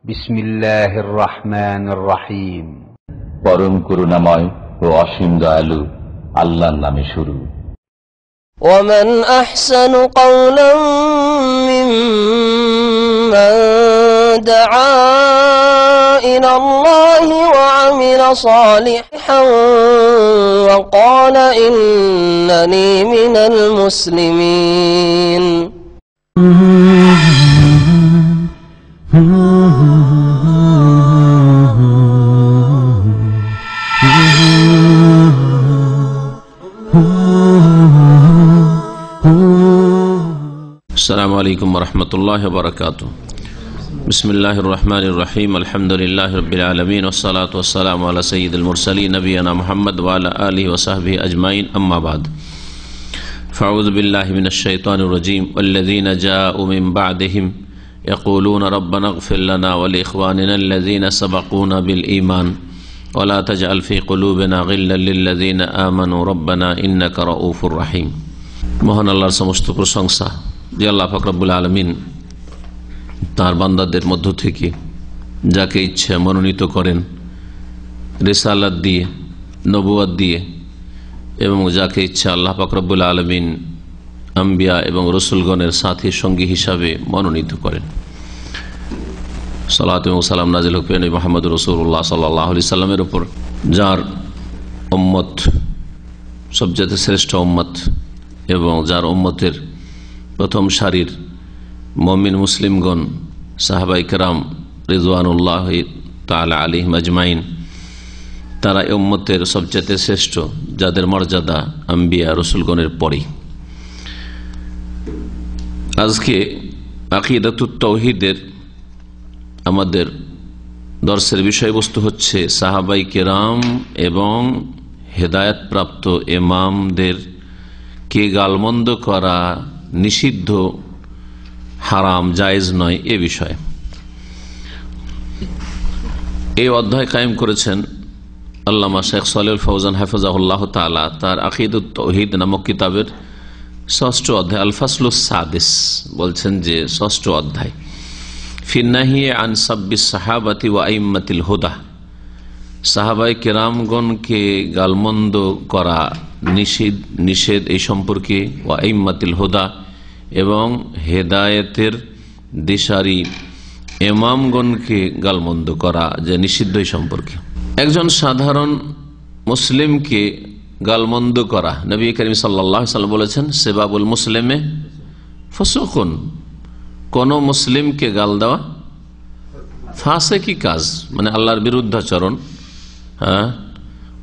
বিসমিল্লাহির রহমানির রহিম। পরম করুণাময় ও অসীম দয়ালু আল্লাহর নামে শুরু। ومن أحسن قولا ممن دعا إلى الله وعمل صالحا وقال إنني من المسلمين. আসসালামু আলাইকুম ওয়া রাহমাতুল্লাহি ওয়া বারাকাতুহু। বিসমিল্লাহির রহমানির রহিম। আলহামদুলিল্লাহি রাব্বিল আলামিন ওয়াস সালাতু ওয়াস সালামু আলা সাইয়্যিদিল মুরসালিন নবিয়িনা মুহাম্মদ ওয়া আলা আলিহি ওয়া সাহবিহি আজমাইন, আম্মা বাদ। ফাউযু বিল্লাহি মিনাশ শাইতানির রাজীম। ওয়াল্লাযীনা জাa'উ মিন বা'দিহিম ইয়াকুলুনা রাব্বানা ইগফির লানা ওয়া লিইখওয়ানিনা আল্লাযীনা সাবাকুনা বিল ঈমান ওয়া লা তাজআল ফী কুলুবিনা গিল্লাল লিল্লাযীনা আমানু রাব্বানা ইন্নাকা রাউফুর রহিম। মহান আল্লাহর সমস্ত প্রশংসা যে আল্লাহ পাক রব্বুল আলামিন তার বান্দাদের মধ্য থেকে যাকে ইচ্ছা মনোনীত করেন রিসালাত দিয়ে, নবুয়ত দিয়ে, এবং যাকে ইচ্ছা আল্লাহ পাক রব্বুল আলামিন আম্বিয়া এবং রসুলগণের সাথী সঙ্গী হিসাবে মনোনীত করেন। সালাত এবং সালাম নাজিল হোক নবী মুহাম্মদ রাসূলুল্লাহ সাল্লাল্লাহু আলাইহি সাল্লামের উপর, যার উম্মত সবচেয়ে শ্রেষ্ঠ উম্মত এবং যার উম্মতের প্রথম সারির মুমিন মুসলিমগণ সাহাবায়ে কেরাম রিজওয়ানুল্লাহ তাআলা আলাইহিম আজমাইন, তারা এই উম্মতের সবচেয়ে শ্রেষ্ঠ, যাদের মর্যাদা আম্বিয়া রসুলগণের পরেই। আজকে আকিদাতুত তাওহীদের আমাদের দর্শের বিষয়বস্তু হচ্ছে সাহাবায়ে কেরাম এবং হেদায়েতপ্রাপ্ত ইমামদের কে গালমন্দ করা নিষিদ্ধ, হারাম, জায়েজ নয় এ বিষয়ে। এই অধ্যায় কায়েম করেছেন আল্লামা শেখ সালেহুল ফওজান হাফিজাহুল্লাহ তাআলা তার আকিদাতুত তাওহীদ নামক কিতাবের ষষ্ঠ অধ্যায় আল ফাসলুস সাদিস। বলছেন যে ষষ্ঠ অধ্যায় ফি নাহি আন সাব্বিস সাহাবাতি ওয়া আইম্মাতিল হুদা, সাহাবায়ে কেরামগণকে গালমন্দ করা নিষেধ এই সম্পর্কে, ওয়া আইম্মাতিল হুদা এবং হেদায়েতের দিশারি ইমামগণকে গালমন্দ করা যে নিষিদ্ধ এই সম্পর্কে। একজন সাধারণ মুসলিমকে গালমন্দ করা, নবী করিম সাল্লাল্লাহু আলাইহি ওয়াসাল্লাম বলেছেন সিবাবুল মুসলিমে ফুসুকুন, কোন মুসলিমকে গাল দেওয়া ফাসিকি কাজ, মানে আল্লাহর বিরুদ্ধাচরণ।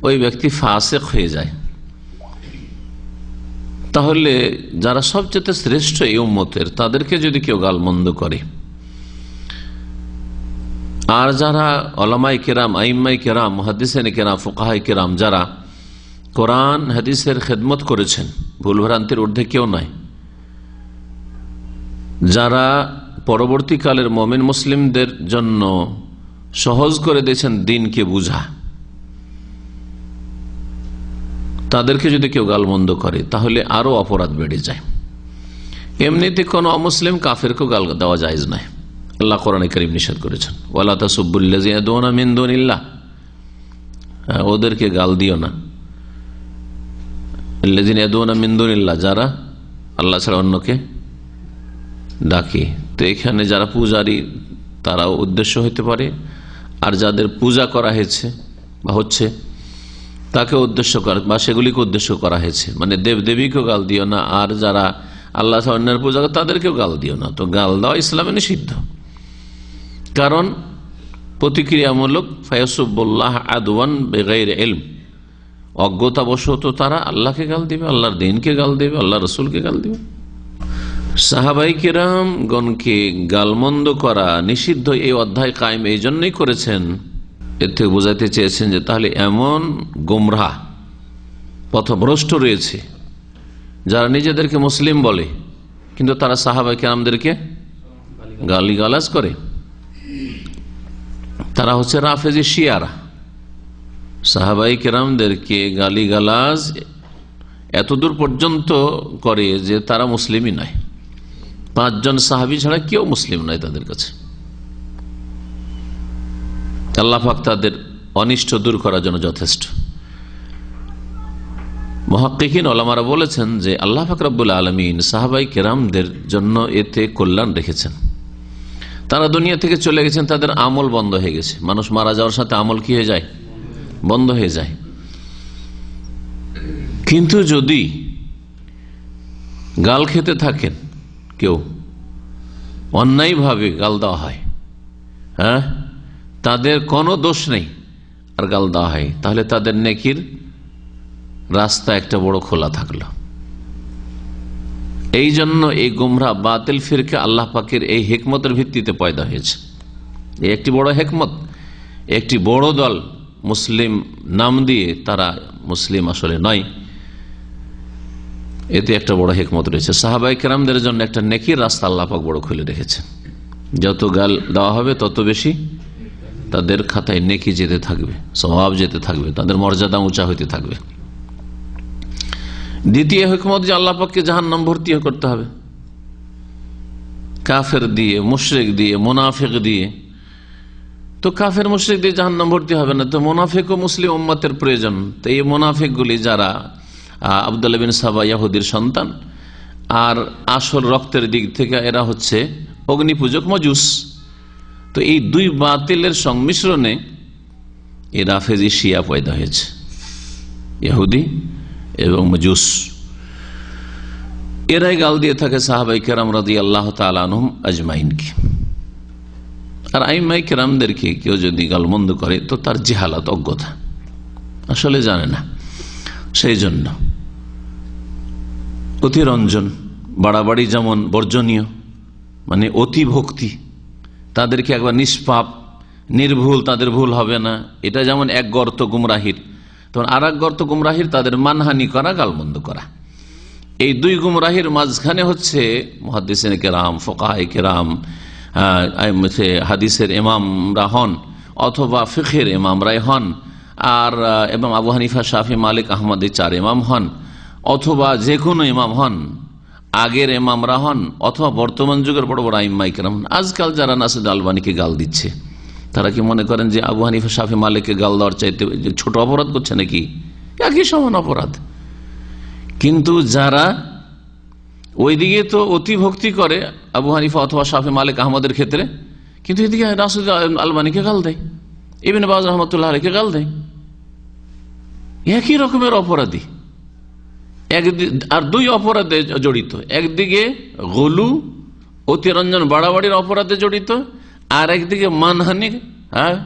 ওই ব্যক্তি ফাসিক হয়ে যায়। তাহলে যারা সবচেয়ে শ্রেষ্ঠ এই উম্মতের, তাদেরকে যদি কেউ গালমন্দ করে, আর যারা উলামায়ে কেরাম, আইম্মায়ে কেরাম, মুহাদ্দিসিনে কেরাম, ফুকাহায়ে কেরাম, যারা কোরআন হাদিসের খেদমত করেছেন, ভুলভ্রান্তির ঊর্ধ্বে কেউ নয়, যারা পরবর্তীকালের মুমিন মুসলিমদের জন্য সহজ করে দিয়েছেন দ্বীনকে বুঝা, তাদেরকে যদি কেউ গালমন্দ করে তাহলে আরো অপরাধ বেড়ে যায়। এমনিতে কোন অমুসলিম কাফেরকে গাল দেওয়া জায়েজ নয়। আল্লাহ কোরআনে কারীম নিষেধ করেছেন ওয়ালা তাসুব্বুল্লাযীনা ইয়াদউনা মিন দুনিল্লাহ, ওদেরকে গাল দিও না। আল্লাযীনা ইয়াদউনা মিন দুনিল্লাহ, যারা আল্লাহ ছাড়া অন্যকে ডাকে। তো এখানে যারা পূজারী তারাও উদ্দেশ্য হতে পারে, আর যাদের পূজা করা হয়েছে বা হচ্ছে তাকে উদ্দেশ্য করা বা সেগুলিকে উদ্দেশ্য করা হয়েছে, মানে দেব দেবীকেও গাল দিও না, আর যারা আল্লাহ অন্যের পূজা করে তাদেরকেও গাল দিও না। তো গাল দেওয়া ইসলামে নিষিদ্ধ, কারণ প্রতিক্রিয়ামূলক ফায়াসুবুল্লাহ আদওয়ান বিগাইরি ইলম, অজ্ঞতাবশত তারা আল্লাহকে গাল দিবে, আল্লাহর দ্বীনকে গাল দিবে, আল্লাহ রসুলকে গাল দিবে। সাহাবায়ে কেরামগণকে গালমন্দ করা নিষিদ্ধ এই অধ্যায় কায়েম এই জন্যই করেছেন, এর থেকে বোঝাতে চেয়েছেন যে তাহলে এমন গোমরাহ পথভ্রষ্ট রয়েছে যারা নিজেদেরকে মুসলিম বলে কিন্তু তারা সাহাবায়ে কেরামদেরকে গালিগালাজ করে। তারা হচ্ছে রাফেজি শিয়ারা। সাহাবায়ে কেরামদেরকে গালিগালাজ এতদূর পর্যন্ত করে যে তারা মুসলিমই নয়। 5 জন সাহাবী ছাড়া কেউ মুসলিম নয় তাদের কাছে। আল্লাহ পাক তাদের অনিষ্ট দূর করার জন্য যথেষ্ট। মুহাক্কিকিন ওলামারা বলেছেন যে আল্লাহ পাক রব্বুল আলামিন সাহাবাই কেরামদের জন্য এতে কল্যাণ রেখেছেন। তারা দুনিয়া থেকে চলে গেছেন, তাদের আমল বন্ধ হয়ে গেছে। মানুষ মারা যাওয়ার সাথে আমল কি হয়ে যায়? বন্ধ হয়ে যায়। কিন্তু যদি গাল খেতে থাকেন, কেউ অন্যায়ভাবে গাল দেওয়া হয়, হ্যাঁ, তাদের কোনো দোষ নেই আর গাল দেওয়া হয়, তাহলে তাদের নেকির রাস্তা একটা বড় খোলা থাকলো। এই জন্য এই গুমরাহ বাতিল ফিরকে আল্লাহ পাকের এই হিকমতের ভিত্তিতে পয়দা হয়েছে। এই একটি বড় হিকমত। একটি বড় দল মুসলিম নাম দিয়ে তারা মুসলিম আসলে নয়, এতে একটা বড় হিকমত রয়েছে। সাহাবায়ে কেরামদের জন্য একটা নেকির রাস্তা আল্লাহ পাক বড় খুলে রেখেছে। যত গাল দেওয়া হবে তত বেশি তাদের খাতায় নেকি যেতে থাকবে, সওয়াব যেতে থাকবে, তাদের মর্যাদা উঁচা হইতে থাকবে। দ্বিতীয় হিকমত যে আল্লাহ পাককে জাহান্নাম ভর্তি করতে হবে, কাফের দিয়ে, মুশরিক দিয়ে, মুনাফিক দিয়ে। তো কাফের মুশরিক দিয়ে জাহান্নাম ভর্তি হবে না, তো মুনাফিক ও মুসলিম উম্মতের প্রয়োজন। তো এই মুনাফিক গুলি যারা আব্দুল্লাহ বিন সাবা ইয়াহুদির সন্তান, আর আসল রক্তের দিক থেকে এরা হচ্ছে অগ্নিপূজক মজুস। তো এই দুই বাতিলের সংমিশ্রণে এই রাফেজি শিয়া পয়দা হয়েছে, ইহুদি এবং মজুস। এরাই গাল দিয়ে থাকে সাহাবায়ে কেরাম রাদিয়াল্লাহু তাআলা আনহুম আজমাইনকে। আর আইম্মায়ে কেরামদেরকে কেউ যদি গালমন্দ করে তো তার জিহালাত, অজ্ঞতা, আসলে জানে না। সেই জন্য অতিরঞ্জন, বাড়াবাড়ি যেমন বর্জনীয়, মানে অতি ভক্তি, তাদেরকে একবার নিষ্পাপ নির্ভুল, তাদের ভুল হবে না, এটা যেমন এক গর্ত গুমরাহির, তখন আর এক গর্ত গুমরাহির তাদের মানহানি করা, গালমন্দ করা। এই দুই গুমরাহির মাঝখানে হচ্ছে মুহাদ্দিসিন কেরাম, ফুকাহায়ে কেরাম, হাদিসের ইমামরা হন অথবা ফিকহের ইমামরাই হন, আর এবং আবু হানিফা, শাফি, মালিক, আহমদ এই চার ইমাম হন, অথবা যে কোনো ইমাম হন, আগের ইমামরা হন, অথবা বর্তমান যুগের বড় বড় আইম্মায়ে কেরাম। আজকাল যারা নাসির আলবানীকে গাল দিচ্ছে, তারা কি মনে করেন যে আবু হানিফা, শাফি, মালিককে গাল দেওয়ার চাইতে ছোট অপরাধ করছে নাকি? একই সমান অপরাধ। কিন্তু যারা ওইদিকে তো অতি ভক্তি করে আবু হানিফা অথবা শাফি, মালিক, আহমদের ক্ষেত্রে, কিন্তু এদিকে নাসির আলবানীকে গাল দেয়, ইবনে বাজ রাহমাতুল্লাহ আলাইহিকে গাল দেয়, একই রকমের অপরাধী। আর দুই অপরাধে জড়িত, একদিকে গলু, অতিরঞ্জন, বাড়াবাড়ির অপরাধে জড়িত, আর একদিকে মানহানি, হ্যাঁ,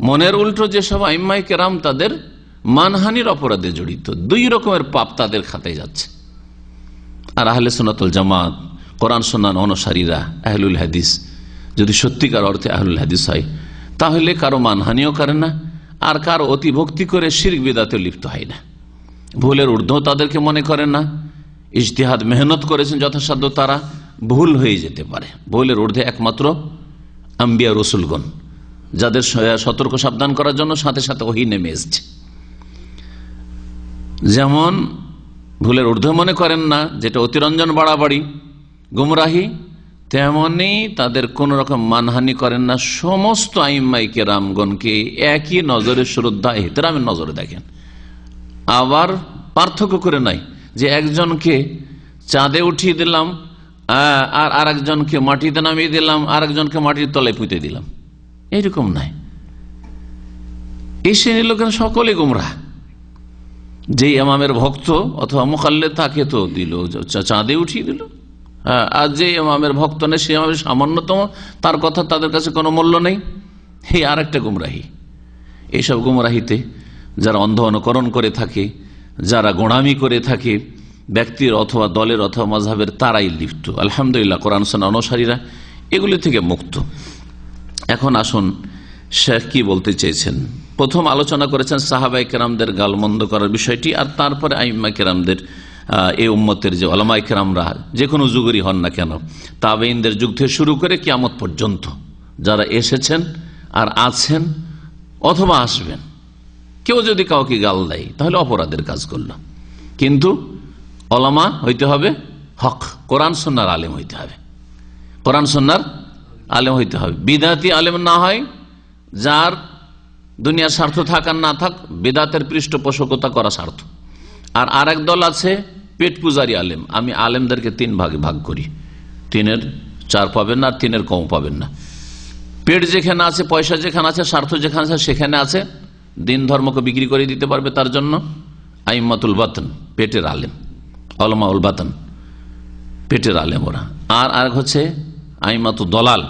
মনের উল্টো যেসব আইম্মায়ে কেরাম তাদের মানহানির অপরাধে জড়িত। দুই রকমের পাপ তাদের খাতায় যাচ্ছে। আর আহলে সুন্নাত ওয়াল জামাত, কোরআন সুন্নাহ অনুসারীরা, আহলুল হাদিস, যদি সত্যিকার অর্থে আহলুল হাদিস হয়, তাহলে কারো মানহানিও করে না, আর কারো অতি ভক্তি করে শিরক বিদআতে লিপ্ত হয় না। ভুলের ঊর্ধ্ব তাদেরকে মনে করেন না। ইজতিহাদ, মেহনত করেছেন যথাসাধ্য, তারা ভুল হয়ে যেতে পারে। ভুলের ঊর্ধ্বে একমাত্র আম্বিয়া রসুলগণ, যাদের সতর্ক সাবধান করার জন্য সাথে সাথে ওহী নেমে এসেছে। যেমন ভুলের ঊর্ধ্বে মনে করেন না, যেটা অতিরঞ্জন, বাড়াবাড়ি, গুমরাহি, তেমনি তাদের কোন রকম মানহানি করেন না। সমস্ত আইম্মায়ে কেরামগণকে একই নজরে, শ্রদ্ধা, ইহতিরামের নজরে দেখেন। আবার পার্থক্য করে নাই যে একজনকে চাঁদে উঠিয়ে দিলাম আর আরেকজনকে মাটিতে নামিয়ে দিলাম, আরেকজনকে মাটির তলায় পুঁতে দিলাম, এইরকম নাই। এই শ্রেণীর লোকেরা সকলে গুমরাহ। যে ইমামের ভক্ত অথবা মুকাল্লিদ, তাকে তো দিল চাঁদে উঠিয়ে দিল, আর যে ইমামের ভক্ত নেই, সে ইমামের সামান্যতম, তার কথা তাদের কাছে কোনো মূল্য নেই। এই আর একটা গুমরাহি। এইসব গুমরাহিতে যারা অন্ধ অনুকরণ করে থাকে, যারা গোঁড়ামি করে থাকে, ব্যক্তির অথবা দলের অথবা মাযহাবের, তারাই লিপ্ত। আলহামদুলিল্লাহ কোরআন সুন্নাহ অনুসারীরা এগুলি থেকে মুক্ত। এখন আসুন শেখ কি বলতে চেয়েছেন। প্রথম আলোচনা করেছেন সাহাবায়ে কেরামদের গালমন্দ করার বিষয়টি, আর তারপরে আইম্মায়ে কেরামদের, এই উম্মতের যে উলামায়ে কেরামরা যে কোনো যুগেরই হন না কেন, তাবেঈনদের যুগ থেকে শুরু করে কিয়ামত পর্যন্ত যারা এসেছেন আর আছেন অথবা আসবেন, কেউ যদি কাউকে গাল দেয় তাহলে অপরাধের কাজ করল। কিন্তু উলামা হইতে হবে হক, কোরআন সুন্নাহর আলেম হইতে হবে, কোরআন সুন্নাহর আলেম হইতে হবে। বিদআতি আলেম না হয়, যার দুনিয়ার স্বার্থ থাক আর না থাক, বেদাতের পৃষ্ঠপোষকতা করা স্বার্থ। আর আরেক দল আছে পেট পূজারী আলেম। আমি আলেমদেরকে 3 ভাগে ভাগ করি, 3-এর 4 পাবেন না, আর 3-এর কম পাবেন না। পেট যেখানে আছে, পয়সা যেখানে আছে, স্বার্থ যেখানে আছে, সেখানে আছে দিন ধর্মকে বিক্রি করে দিতে পারবে, তার জন্য আইম্মাতুল বাতন, পেটের আলেম, উলামাউল বাতন, পেটের আলেম ওরা। আর আরেক হচ্ছে আইম্মাতুল দলাল,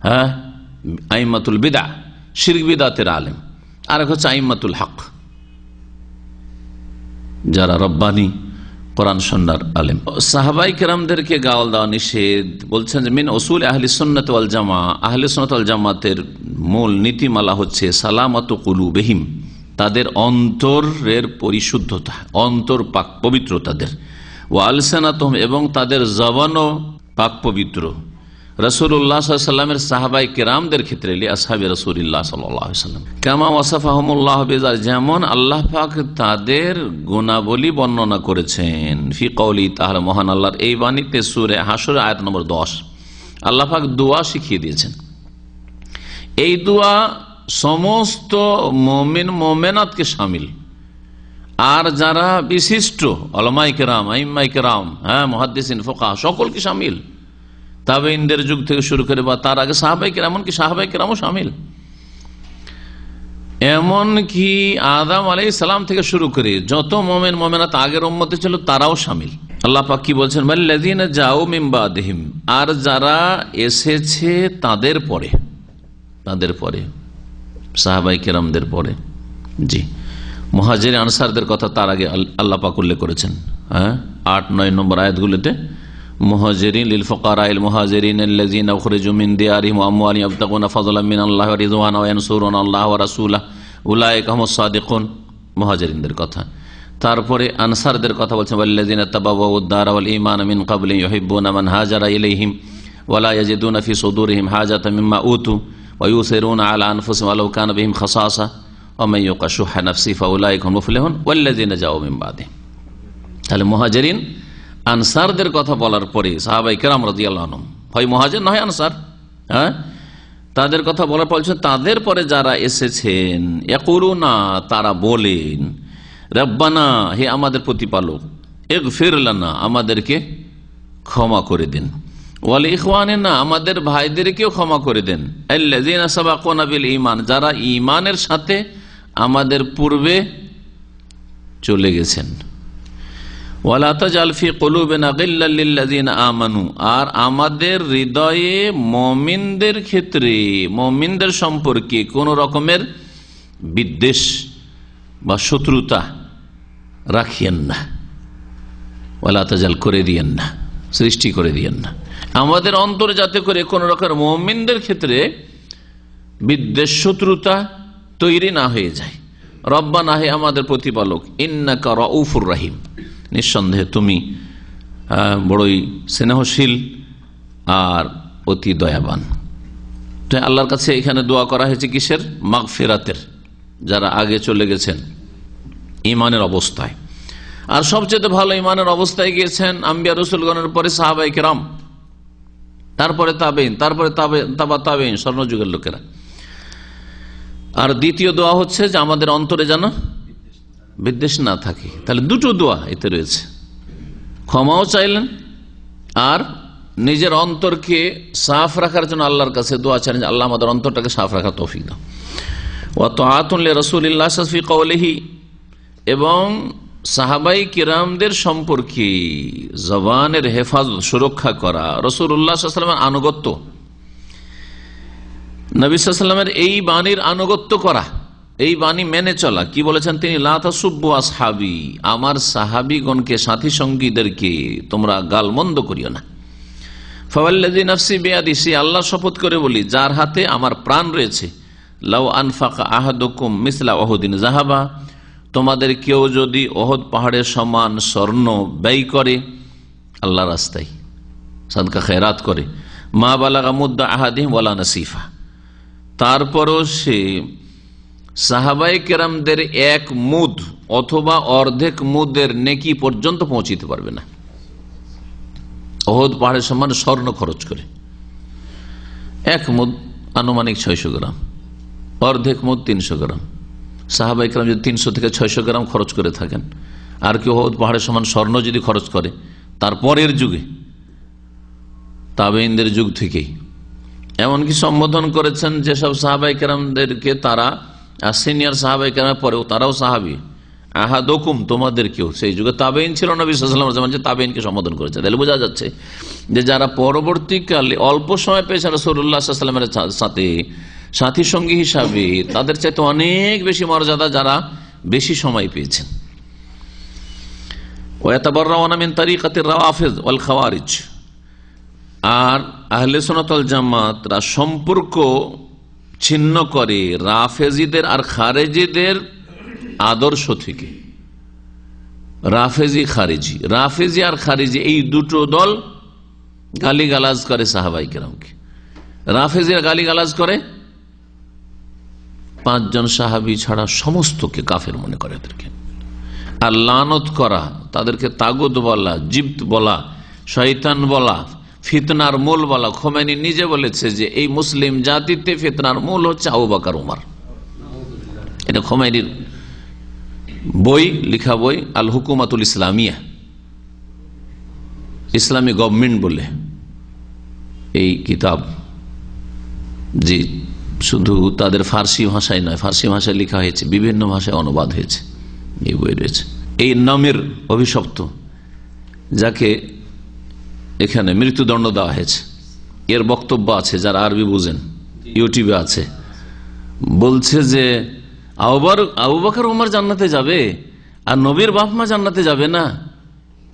হ্যাঁ, আইম্মাতুল বিদা, শিরক বিদাতের আলেম। আরেক হচ্ছে আইম্মাতুল হক, যারা রব্বানি কোরআন সুন্নাহর আলেম। সাহাবাই কেরামদেরকে গাওয়াল দেওয়া নিষেধ। বলছেন যে মিন উসুল আহলি সুন্নাত ওয়াল জামা, আহলি সুন্নাত ওয়াল জামাতের মূল নীতিমালা হচ্ছে সালামাতু কুলুবিহিম, তাদের অন্তরের পরিশুদ্ধতা, অন্তর পাক পবিত্র তাদের, ওয়া আলসানাতুহুম, এবং তাদের জবানও পাক পবিত্র। রাসূলুল্লাহ সাল্লাল্লাহু আলাইহি ওয়াসাল্লামের সাহাবায়ে কেরামদের ক্ষেত্রে আসহাবে রাসূলুল্লাহ সাল্লাল্লাহু আলাইহি ওয়াসাল্লাম কামা ওয়াসাফাহুমুল্লাহ বিযালিক, যেমন আল্লাহ পাক তাদের গুণাবলী বর্ণনা করেছেন ফি কওলি তাআলা, মহান আল্লাহর এই বাণীতে সূরা হাশর আয়াত নম্বর 10। আল্লাহ পাক দোয়া শিখিয়ে দিয়েছেন। এই দোয়া সমস্ত মুমিন মুমিনাতকে শামিল, আর যারা বিশিষ্ট উলামায়ে কেরাম, আইম্মায়ে কেরাম, হ্যাঁ, মুহাদ্দিসিন, ফুকাহা, সকলকে শামিল। তাবেঈনদের যুগ থেকে শুরু করে বা তার আগে সাহাবায়ে কেরাম, এমনকি সাহাবায়ে কেরামও শামিল। এমনকি আদম আলাইহিস সালাম থেকে শুরু করে যত মুমিন মুমিনাত আগের উম্মতে ছিল তারাও শামিল। আল্লাহ পাক কি বলছেন, ওয়াল্লাযিনা জাউ মিন বাদিহিম, আর যারা এসেছে তাদের পরে, তাদের পরে সাহাবায়ে কেরামদের পরে। জি, মুহাজির আনসারদের কথা তার আগে আল্লাহ পাক উল্লেখ করেছেন, হ্যাঁ, 8-9 নম্বর আয়াতগুলোতে। মুহাজিরিন লিল ফুকারাইল মুহাজিরিন আল্লাযিনা উখরিজু মিন দিয়ারিহিম ওয়া আমওয়ালিহিম ইয়াবতাগুনা ফাযলাম মিনাল্লাহি ওয়া রিদওয়ানা ওয়া ইয়ানসুরুনা আল্লাহ ওয়া রাসূলাহু উলাইকা হুমুস সাদিকুন, মুহাজিরিনদের কথা। তারপরে আনসারদের কথা বলছেন, ওয়াল্লাযিনা তাবাওয়াউদ দারা ওয়াল ঈমানা মিন ক্বাবলি ইউহিব্বুনা মান হাজারা ইলাইহিম ওয়া লা ইয়াজিদুনা ফি সুদুরিহিম হাজাতাম মিম্মা উতু ওয়া ইউসিরুনা আলা আনফুসিহিম ওয়ালাউ কানা বিহিম খাসাসা ওয়া মান ইউকা শুহা নাফসিহি ফাউলাইকা হুমুল মুফলিহুন ওয়াল্লাযিনা জাউ মিন বাদিহিম। তাহলে মুহাজিরিন আনসারদের কথা বলার পরে সাহাবায়ে কেরাম রাদিয়াল্লাহু আনহুম, হয় মুহাজির না হয় আনসার, হ্যাঁ, তাদের কথা বলার পর তাদের পরে যারা এসেছেন, ইয়াকুলুনা, তারা বলেন, রব্বানা, হে আমাদের প্রতিপালক, ইগফির লানা, আমাদেরকে ক্ষমা করে দিন, ওয়ালি ইখওয়ানিনা, আমাদের ভাইদেরকেও ক্ষমা করে দেন, আল্লাযিনা সাবাকুনা বিল ঈমান, যারা ঈমানের সাথে আমাদের পূর্বে চলে গেছেন, ওয়ালা তাজাল ফি কুলুবিনা গিল্লাল লিল্লাযিনা আমানু, আর আমাদের হৃদয়ে মুমিনদের ক্ষেত্রে, মুমিনদের সম্পর্কে কোন রকমের বিদ্বেষ বা শত্রুতা রাখিয়েন না, ওয়ালা তাজাল করে দিয়েন না, সৃষ্টি করে দিয়েন না আমাদের অন্তরে, যাতে করে কোন রকমের মুমিনদের ক্ষেত্রে বিদ্বেষ শত্রুতা তৈরি না হয়ে যায়। রব্বানা, হে আমাদের প্রতিপালক, ইন্নাকা রাউফুর রহিম, নিঃসন্দেহে তুমি বড়ই স্নেহশীল আর অতি দয়াবান। তো আল্লাহর কাছে এখানে দোয়া করা হয়েছে কিসের? মাগফিরাতের, যারা আগে চলে গেছেন ঈমানের অবস্থায়। আর সবচেয়ে ভালো ঈমানের অবস্থায় গিয়েছেন আম্বিয়া রাসূলগণের পরে সাহাবায়ে কেরাম, তারপরে তাবেঈন, তারপরে তাবেঈন, স্বর্ণযুগের লোকেরা। আর দ্বিতীয় দোয়া হচ্ছে যে আমাদের অন্তরে যেন বিদ্বেষ না থাকে। তাহলে দুটো দোয়া এতে রয়েছে, ক্ষমাও চাইলেন আর নিজের অন্তরকে সাফ রাখার জন্য আল্লাহর কাছে দোয়া চাইলেন, আল্লাহ আমাদের অন্তরটাকে সাফ রাখার তৌফিক দাও। ওয়া তাআতুন লিরাসূলিল্লাহ ফি কওলিহি, এবং সাহাবাই কিরামদের সম্পর্কে জবানের হেফাজত, সুরক্ষা করা, রাসূলুল্লাহ সাল্লাল্লাহু আলাইহি ওয়াসাল্লামের আনুগত্য, নবী সাল্লাল্লাহু আলাইহি ওয়াসাল্লামের এই বাণীর আনুগত্য করা, এই বাণী মেনে চলা। কি বলেছেন তিনি? লা তাসুব্বু আসহাবি, আমার সাহাবীগণকে, সাথী সঙ্গীদেরকে তোমরা গালমন্দ করিও না। ফাওয়াল্লাযী নাফসি বিয়াদিহি, আল্লাহ শপথ করে বলি যার হাতে আমার প্রাণ রয়েছে, লাউ আনফাকা আহাদুকুম মিসলা উহুদিন যাহাবা, তোমাদের কেউ যদি উহুদ পাহাড়ের সমান স্বর্ণ ব্যয় করে আল্লাহর রাস্তায়, সাদকা খেরাত করে, মা বালাগা মুদ্দা আহাদিহিম ওয়ালা নাসিফা, তারপরও সে সাহাবায়ে কেরামদের এক মুদ অথবা অর্ধেক মুদের নেকি পর্যন্ত পৌঁছিতে পারবে না। উহুদ পাহাড়ের সমান স্বর্ণ খরচ করে, এক মুদ আনুমানিক 600 গ্রাম, অর্ধেক মত 300 গ্রাম। সাহাবায়ে কেরাম যদি 300 থেকে 600 গ্রাম খরচ করে থাকেন, আর কেউ পাহাড়ের সমান স্বর্ণ যদি খরচ করে, তারপরের যুগে তাবেঈনদের যুগ থেকেই এমনকি সম্বোধন করেছেন যেসব সাহাবায়ে কেরামদেরকে, তারা সিনিয়র সাহাবায়ে কেরামের পরেও তারাও সাহাবী, আহাদুকুম তোমাদের কেউ, সেই যুগে তাবেঈন ছিল নবী সাল্লাল্লাহু আলাইহি ওয়াসাল্লাম, যে তাবেঈনকে সম্বোধন করেছে। তাহলে বোঝা যাচ্ছে যে যারা পরবর্তীকালে অল্প সময় পেয়েছে রাসূলুল্লাহ সাল্লাল্লাহু আলাইহি ওয়াসাল্লামের সাথে সাথী সঙ্গী হিসাবে, তাদের চাইতে অনেক বেশি মর্যাদা যারা বেশি সময় পেয়েছেন। ওয়াতাবাররাউনা মিন তারিকাতির রাওয়াফিজ ওয়াল খাওয়ারিজ, আর আহলে সুন্নাত ওয়াল জামাতরা সম্পর্ক ছিন্ন করে রাফেজিদের আর খারেজিদের আদর্শ থেকে। রাফেজি আর খারেজি এই দুটো দল গালিগালাজ করে সাহাবায়ে কেরামকে। রাফেজিরা গালিগালাজ করে 5 জন সাহাবী ছাড়া সমস্তকে কাফের মনে করে এদেরকে, আর লানত করা, তাদেরকে তাগুত বলা, জিপ্ত বলা, শয়তান বলা, ফিতনার মূল বলা। খোমেনি নিজে বলেছে যে এই মুসলিম জাতিতে ফিতনার মূল হচ্ছে আবু বকর উমর। এটা খোমেনির বই, লিখা বই আল হুকুমাতুল ইসলামিয়া, ইসলামী গভর্নমেন্ট বলে এই কিতাব। জি, শুধু তাদের ফার্সি ভাষায় নয়, ফার্সি ভাষায় লেখা হয়েছে, বিভিন্ন ভাষায় অনুবাদ হয়েছে, এই বই রয়েছে। এই নামের অভিশপ্ত, যাকে এখানে মৃত্যুদণ্ড দেওয়া হয়েছে, এর বক্তব্য আছে, যারা আরবি বুঝেন ইউটিউবে আছে, বলছে যে আবু বকর উমর জান্নাতে যাবে আর নবীর বাপ মা জান্নাতে যাবে না।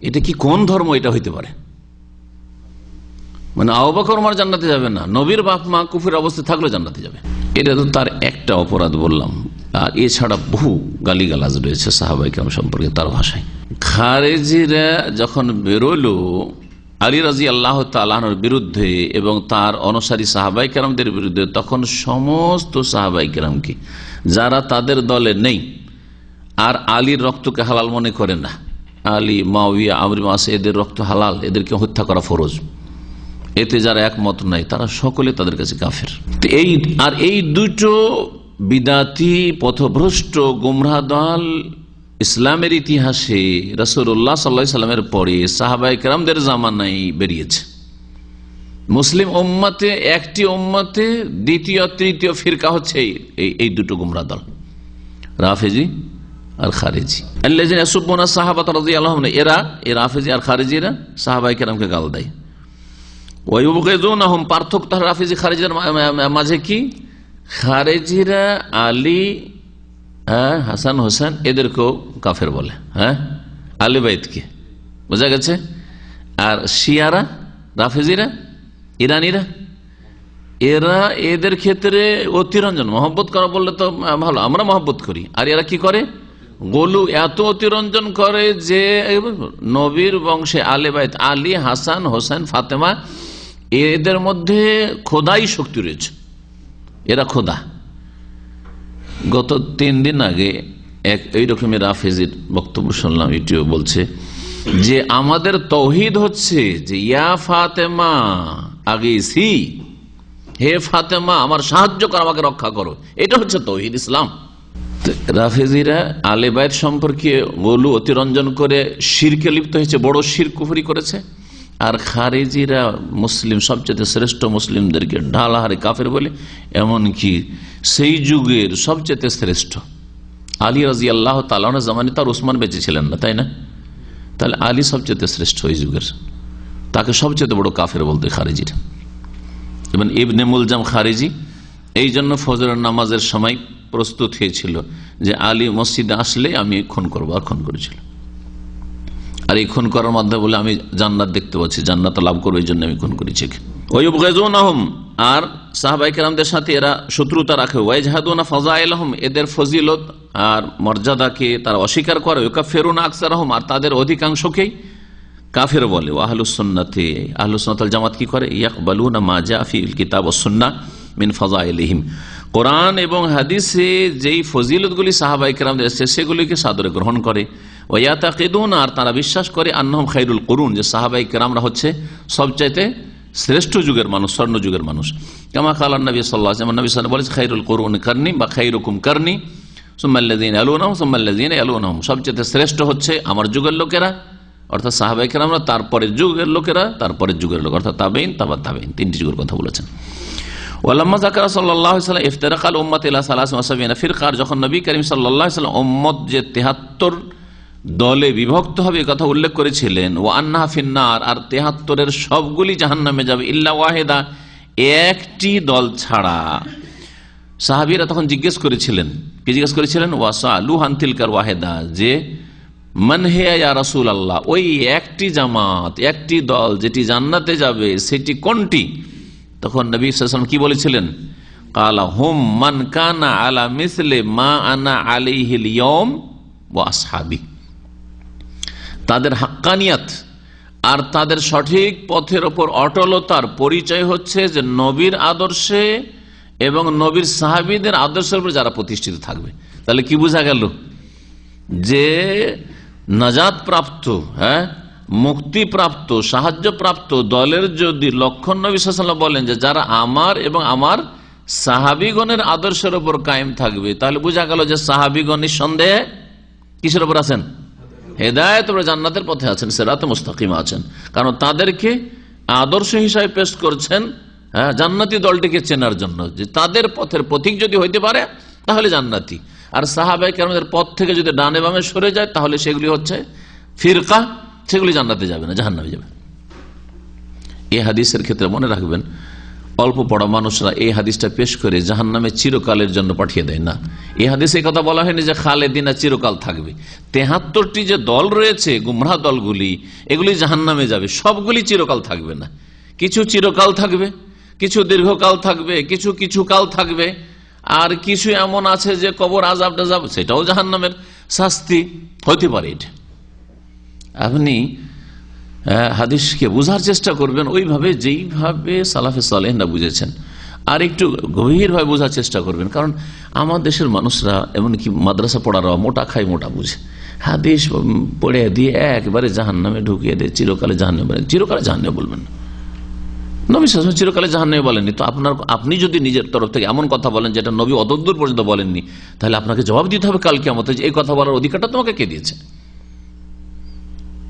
এটা কি কোন ধর্ম এটা হইতে পারে? মানে আবু বকর উমর জান্নাতে যাবে না, নবীর বাপ মা কুফরের অবস্থায় থাকলে জান্নাতে যাবে। এটা তো তার একটা অপরাধ বললাম, আর এছাড়া বহু গালিগালাজ রয়েছে সাহাবায়ে কেরাম সম্পর্কে তার ভাষায়। খারেজিরা যখন বেরোলো আলী রাদিয়াল্লাহু তাআলা আনহুর বিরুদ্ধে এবং তার অনুসারী সাহাবায়ে কেরামদের বিরুদ্ধে, তখন সমস্ত সাহাবায়ে কেরামকে যারা তাদের দলে নেই আর আলীর রক্তকে হালাল মনে করে না, আলী, মুআবিয়া, আমর ইবনে আস এদের রক্ত হালাল, এদেরকে হত্যা করা ফরজ, এতে যারা একমত নাই তারা সকলে তাদের কাছে কাফের। এই দুটো বিদাতি পথভ্রষ্ট গুমরাহ দল ইসলামের ইতিহাসে রাসূলুল্লাহ সাল্লাল্লাহু আলাইহি সাল্লামের পরে সাহাবায়ে কেরামদের জামানায় বেরিয়েছে। মুসলিম উম্মতে, একটি উম্মতে দ্বিতীয় তৃতীয় ফিরকা হচ্ছে এই দুটো গুমরাহ দল, রাফেজি আর খারেজি। আল্লাযিনা ইয়াসুবুনা সাহাবাতা রাদিয়াল্লাহু আনহুম, এরা এই রাফেজি আর খারেজিরা সাহাবায়ে কেরামকে গাল দেয়। ওয়া ইউবগিযুনাহুম, পার্থক্য রাফেজি খারেজিদের মাঝে কি? খারেজিরা আলী, হাসান হোসেন এদেরকেও কাফের বলে, আহলে বাইতকে, বোঝা গেছে। আর শিয়ারা, রাফেজিরা, ইরানিরা, এরা এদের ক্ষেত্রে অতিরঞ্জন, মহব্বত করা বললে তো ভালো, আমরা মহব্বত করি, আর এরা কি করে? গোলু, এত অতিরঞ্জন করে যে নবীর বংশে আহলে বাইত, আলী, হাসান, হোসেন, ফাতেমা, এদের মধ্যে খোদাই শক্তি রয়েছে, এরা খোদা। গত 3 দিন আগে এই রকমের রাফেজির বক্তব্য শুনলাম, ইউটিউবে বলছে যে আমাদের তৌহিদ হচ্ছে যে ইয়া ফাতেমা আগিসি, হে ফাতেমা আমার সাহায্য করো, আমাকে রক্ষা করো, এটা হচ্ছে তৌহিদ ইসলাম। রাফেজিরা আহলে বাইত সম্পর্কে গোলু অতিরঞ্জন করে শিরকে লিপ্ত হয়েছে, বড় শিরক কুফরি করেছে। আর খারেজিরা মুসলিম, সবচেয়ে শ্রেষ্ঠ মুসলিমদেরকে ঢালাহারে কাফের বলে, এমনকি সেই যুগের সবচেয়ে শ্রেষ্ঠ আলী রাদিয়াল্লাহু তাআলা আনহু জামানে তার ওসমান বেঁচে ছিলেন না, তাই না? তাহলে আলী সবচেয়ে শ্রেষ্ঠ ওই যুগের, তাকে সবচেয়ে বড় কাফের বলতে খারেজিরা। এবং ইবনে মুলজাম খারেজি এই জন্য ফজরের নামাজের সময় প্রস্তুত হয়েছিল যে আলী মসজিদে আসলে আমি খুন করবো, আর খুন করেছিল। আর এই খুন করার মাধ্যমে বলে আমি জান্নাত দেখতে পাচ্ছি, জান্নাত লাভ করবো, এই জন্য আমি খুন করেছি। আর সাহাবায়ে কেরামদের সাথে এরা শত্রুতা রাখে। ওয়াজহাদুনা ফাযাইলহুম, এদের ফজিলত আর মর্যাদাকে তারা অস্বীকার করে। ইউকাফিরুনা আকসারহুম, আর তাদের অধিকাংশকেই কাফের বলে। আহলুস সুন্নাতে, আহলুস সুন্নাত ওয়াল জামাত কি করে? ইয়াকবালুনা মা জা ফিল কিতাব ওয়াস সুন্নাহ মিন ফাযাইলিহিম, কোরআন এবং হাদিসে যেই ফজিলতগুলি সাহাবায়ে কেরামদের এসেছে সেগুলিকে সাদরে গ্রহণ করে। ওয়াতাকিদুন, আর তারা বিশ্বাস করে আন্নাহুম খায়রুল কুরুন, যে সাহাবায়ে কেরামরা হচ্ছে সবচাইতে শ্রেষ্ঠ যুগের মানুষ, স্বর্ণ যুগের মানুষ। কামা কালান নবী সাল্লাল্লাহু আলাইহি ওয়াসাল্লাম, নবী সাল্লাল্লাহু আলাইহি ওয়াসাল্লাম বলেছেন খায়রুল কুরুনি কারনি বা খায়রুকুম কারনি সুম্মাল্লাযীনা ইয়ালুনহুম সুম্মাল্লাযীনা ইয়ালুনহুম, সবচেয়ে শ্রেষ্ঠ হচ্ছে আমার যুগের লোকেরা অর্থাৎ সাহাবায়ে কেরামরা, তারপরের যুগের লোকেরা, তারপরের যুগের লোক অর্থাৎ তাবেঈন, তাবা তাবেঈন, তিনটি যুগের কথা বলেছেন। ওয়ালাম্মা যাকারা সাল্লাল্লাহু আলাইহি ওয়াসাল্লাম ইফতিরাকাল উম্মত ইলা 73 ফিরকার, যখন নবী করিম সাল্লাল্লাহু আলাইহি ওয়াসাল্লাম উম্মত যে 73 দলে বিভক্ত হবে এই কথা উল্লেখ করেছিলেন, ওয়া আন্নাহা ফিন্নার, আর 73-এর সবগুলি জাহান্নামে যাবে, ইল্লা ওয়াহিদা, একটি দল ছাড়া। সাহাবীরা তখন জিজ্ঞেস করেছিলেন, কি জিজ্ঞেস করেছিলেন? ওয়াসালু আন তিলকার ওয়াহিদা, যে মান হিয়া ইয়া রাসূলুল্লাহ, ওই একটি জামাত, একটি দল যেটি জান্নাতে যাবে সেটি কোনটি? তখন নবী সাল্লাল্লাহু আলাইহি ওয়াসাল্লাম কি বলেছিলেন? কালা হুম মান কানা আলা মিসলি মা আনা আলাইহিল ইয়াউম ওয়া আসহাবি, তাদের হাক্কানিয়াত আর তাদের সঠিক পথের ওপর অটলতার পরিচয় হচ্ছে যে নবীর আদর্শে এবং নবীর সাহাবীদের আদর্শের উপর যারা প্রতিষ্ঠিত থাকবে। তাহলে কি বোঝা গেল? যে নাজাত প্রাপ্ত, মুক্তিপ্রাপ্ত, সাহায্যপ্রাপ্ত দলের যদি লক্ষণ নবী সাল্লাল্লাহু আলাইহি ওয়াসাল্লাম বলেন যে যারা আমার এবং আমার সাহাবীগণের আদর্শের উপর কায়েম থাকবে, তাহলে বোঝা গেল যে সাহাবীগণ নিঃসন্দেহে কিসের উপর আছেন? হেদায়েত ও জান্নাতের পথে আছেন, সিরাতে মুস্তাকিম আছেন। কারণ তাদেরকে আদর্শ হিসাবে পেশ করছেন জান্নাতি দলটিকে চেনার জন্য, যে তাদের পথের পথিক যদি হইতে পারে তাহলে জান্নাতি, আর সাহাবায়ে কেরামদের পথ থেকে যদি ডানে বামে সরে যায় তাহলে সেগুলি হচ্ছে ফিরকা, সেগুলি জান্নাতে যাবে না, জাহান্নামে যাবে। এই হাদিসের ক্ষেত্রে মনে রাখবেন, অল্প পড়া মানুষরা এই হাদিসটা পেশ করে জাহান্নামে চিরকালের জন্য পাঠিয়ে দেয় না। এই হাদিসে এই কথা বলা হয়নি যে খালেদিনা চিরকাল থাকবে। 73টি যে দল রয়েছে গুমরাহ দলগুলি, এগুলি জাহান্নামে যাবে, সবগুলি চিরকাল থাকবে না। কিছু চিরকাল থাকবে, কিছু দীর্ঘকাল থাকবে, কিছু কিছু কাল থাকবে, আর কিছু এমন আছে যে কবর আযাব টাযাব, সেটাও জাহান্নামের শাস্তি হতে পারে। এটা আপনি হাদিসকে বোঝার চেষ্টা করবেন ওইভাবে যেইভাবে সালাফে সালেহরা বুঝেছেন, আর একটু গভীরভাবে বোঝার চেষ্টা করবেন। কারণ আমার দেশের মানুষরা, এমনকি মাদ্রাসা পড়ারা, মোটা খায় মোটা বুঝে, হাদিস পড়ে দিয়ে একবারে জাহান্নামে ঢুকিয়ে দিয়ে চিরকালে জাহান্নামে বলেন। চিরকালে জাহান্নামে বলবেন না, নবী সাল্লাল্লাহু আলাইহি ওয়াসাল্লাম চিরকালে জাহান্নামে বলেননি। তো আপনি যদি নিজের তরফ থেকে এমন কথা বলেন যেটা নবী অতদূর পর্যন্ত বলেননি, তাহলে আপনাকে জবাব দিতে হবে কাল কিয়ামতে যে এই কথা বলার অধিকারটা তোমাকে কে দিয়েছে?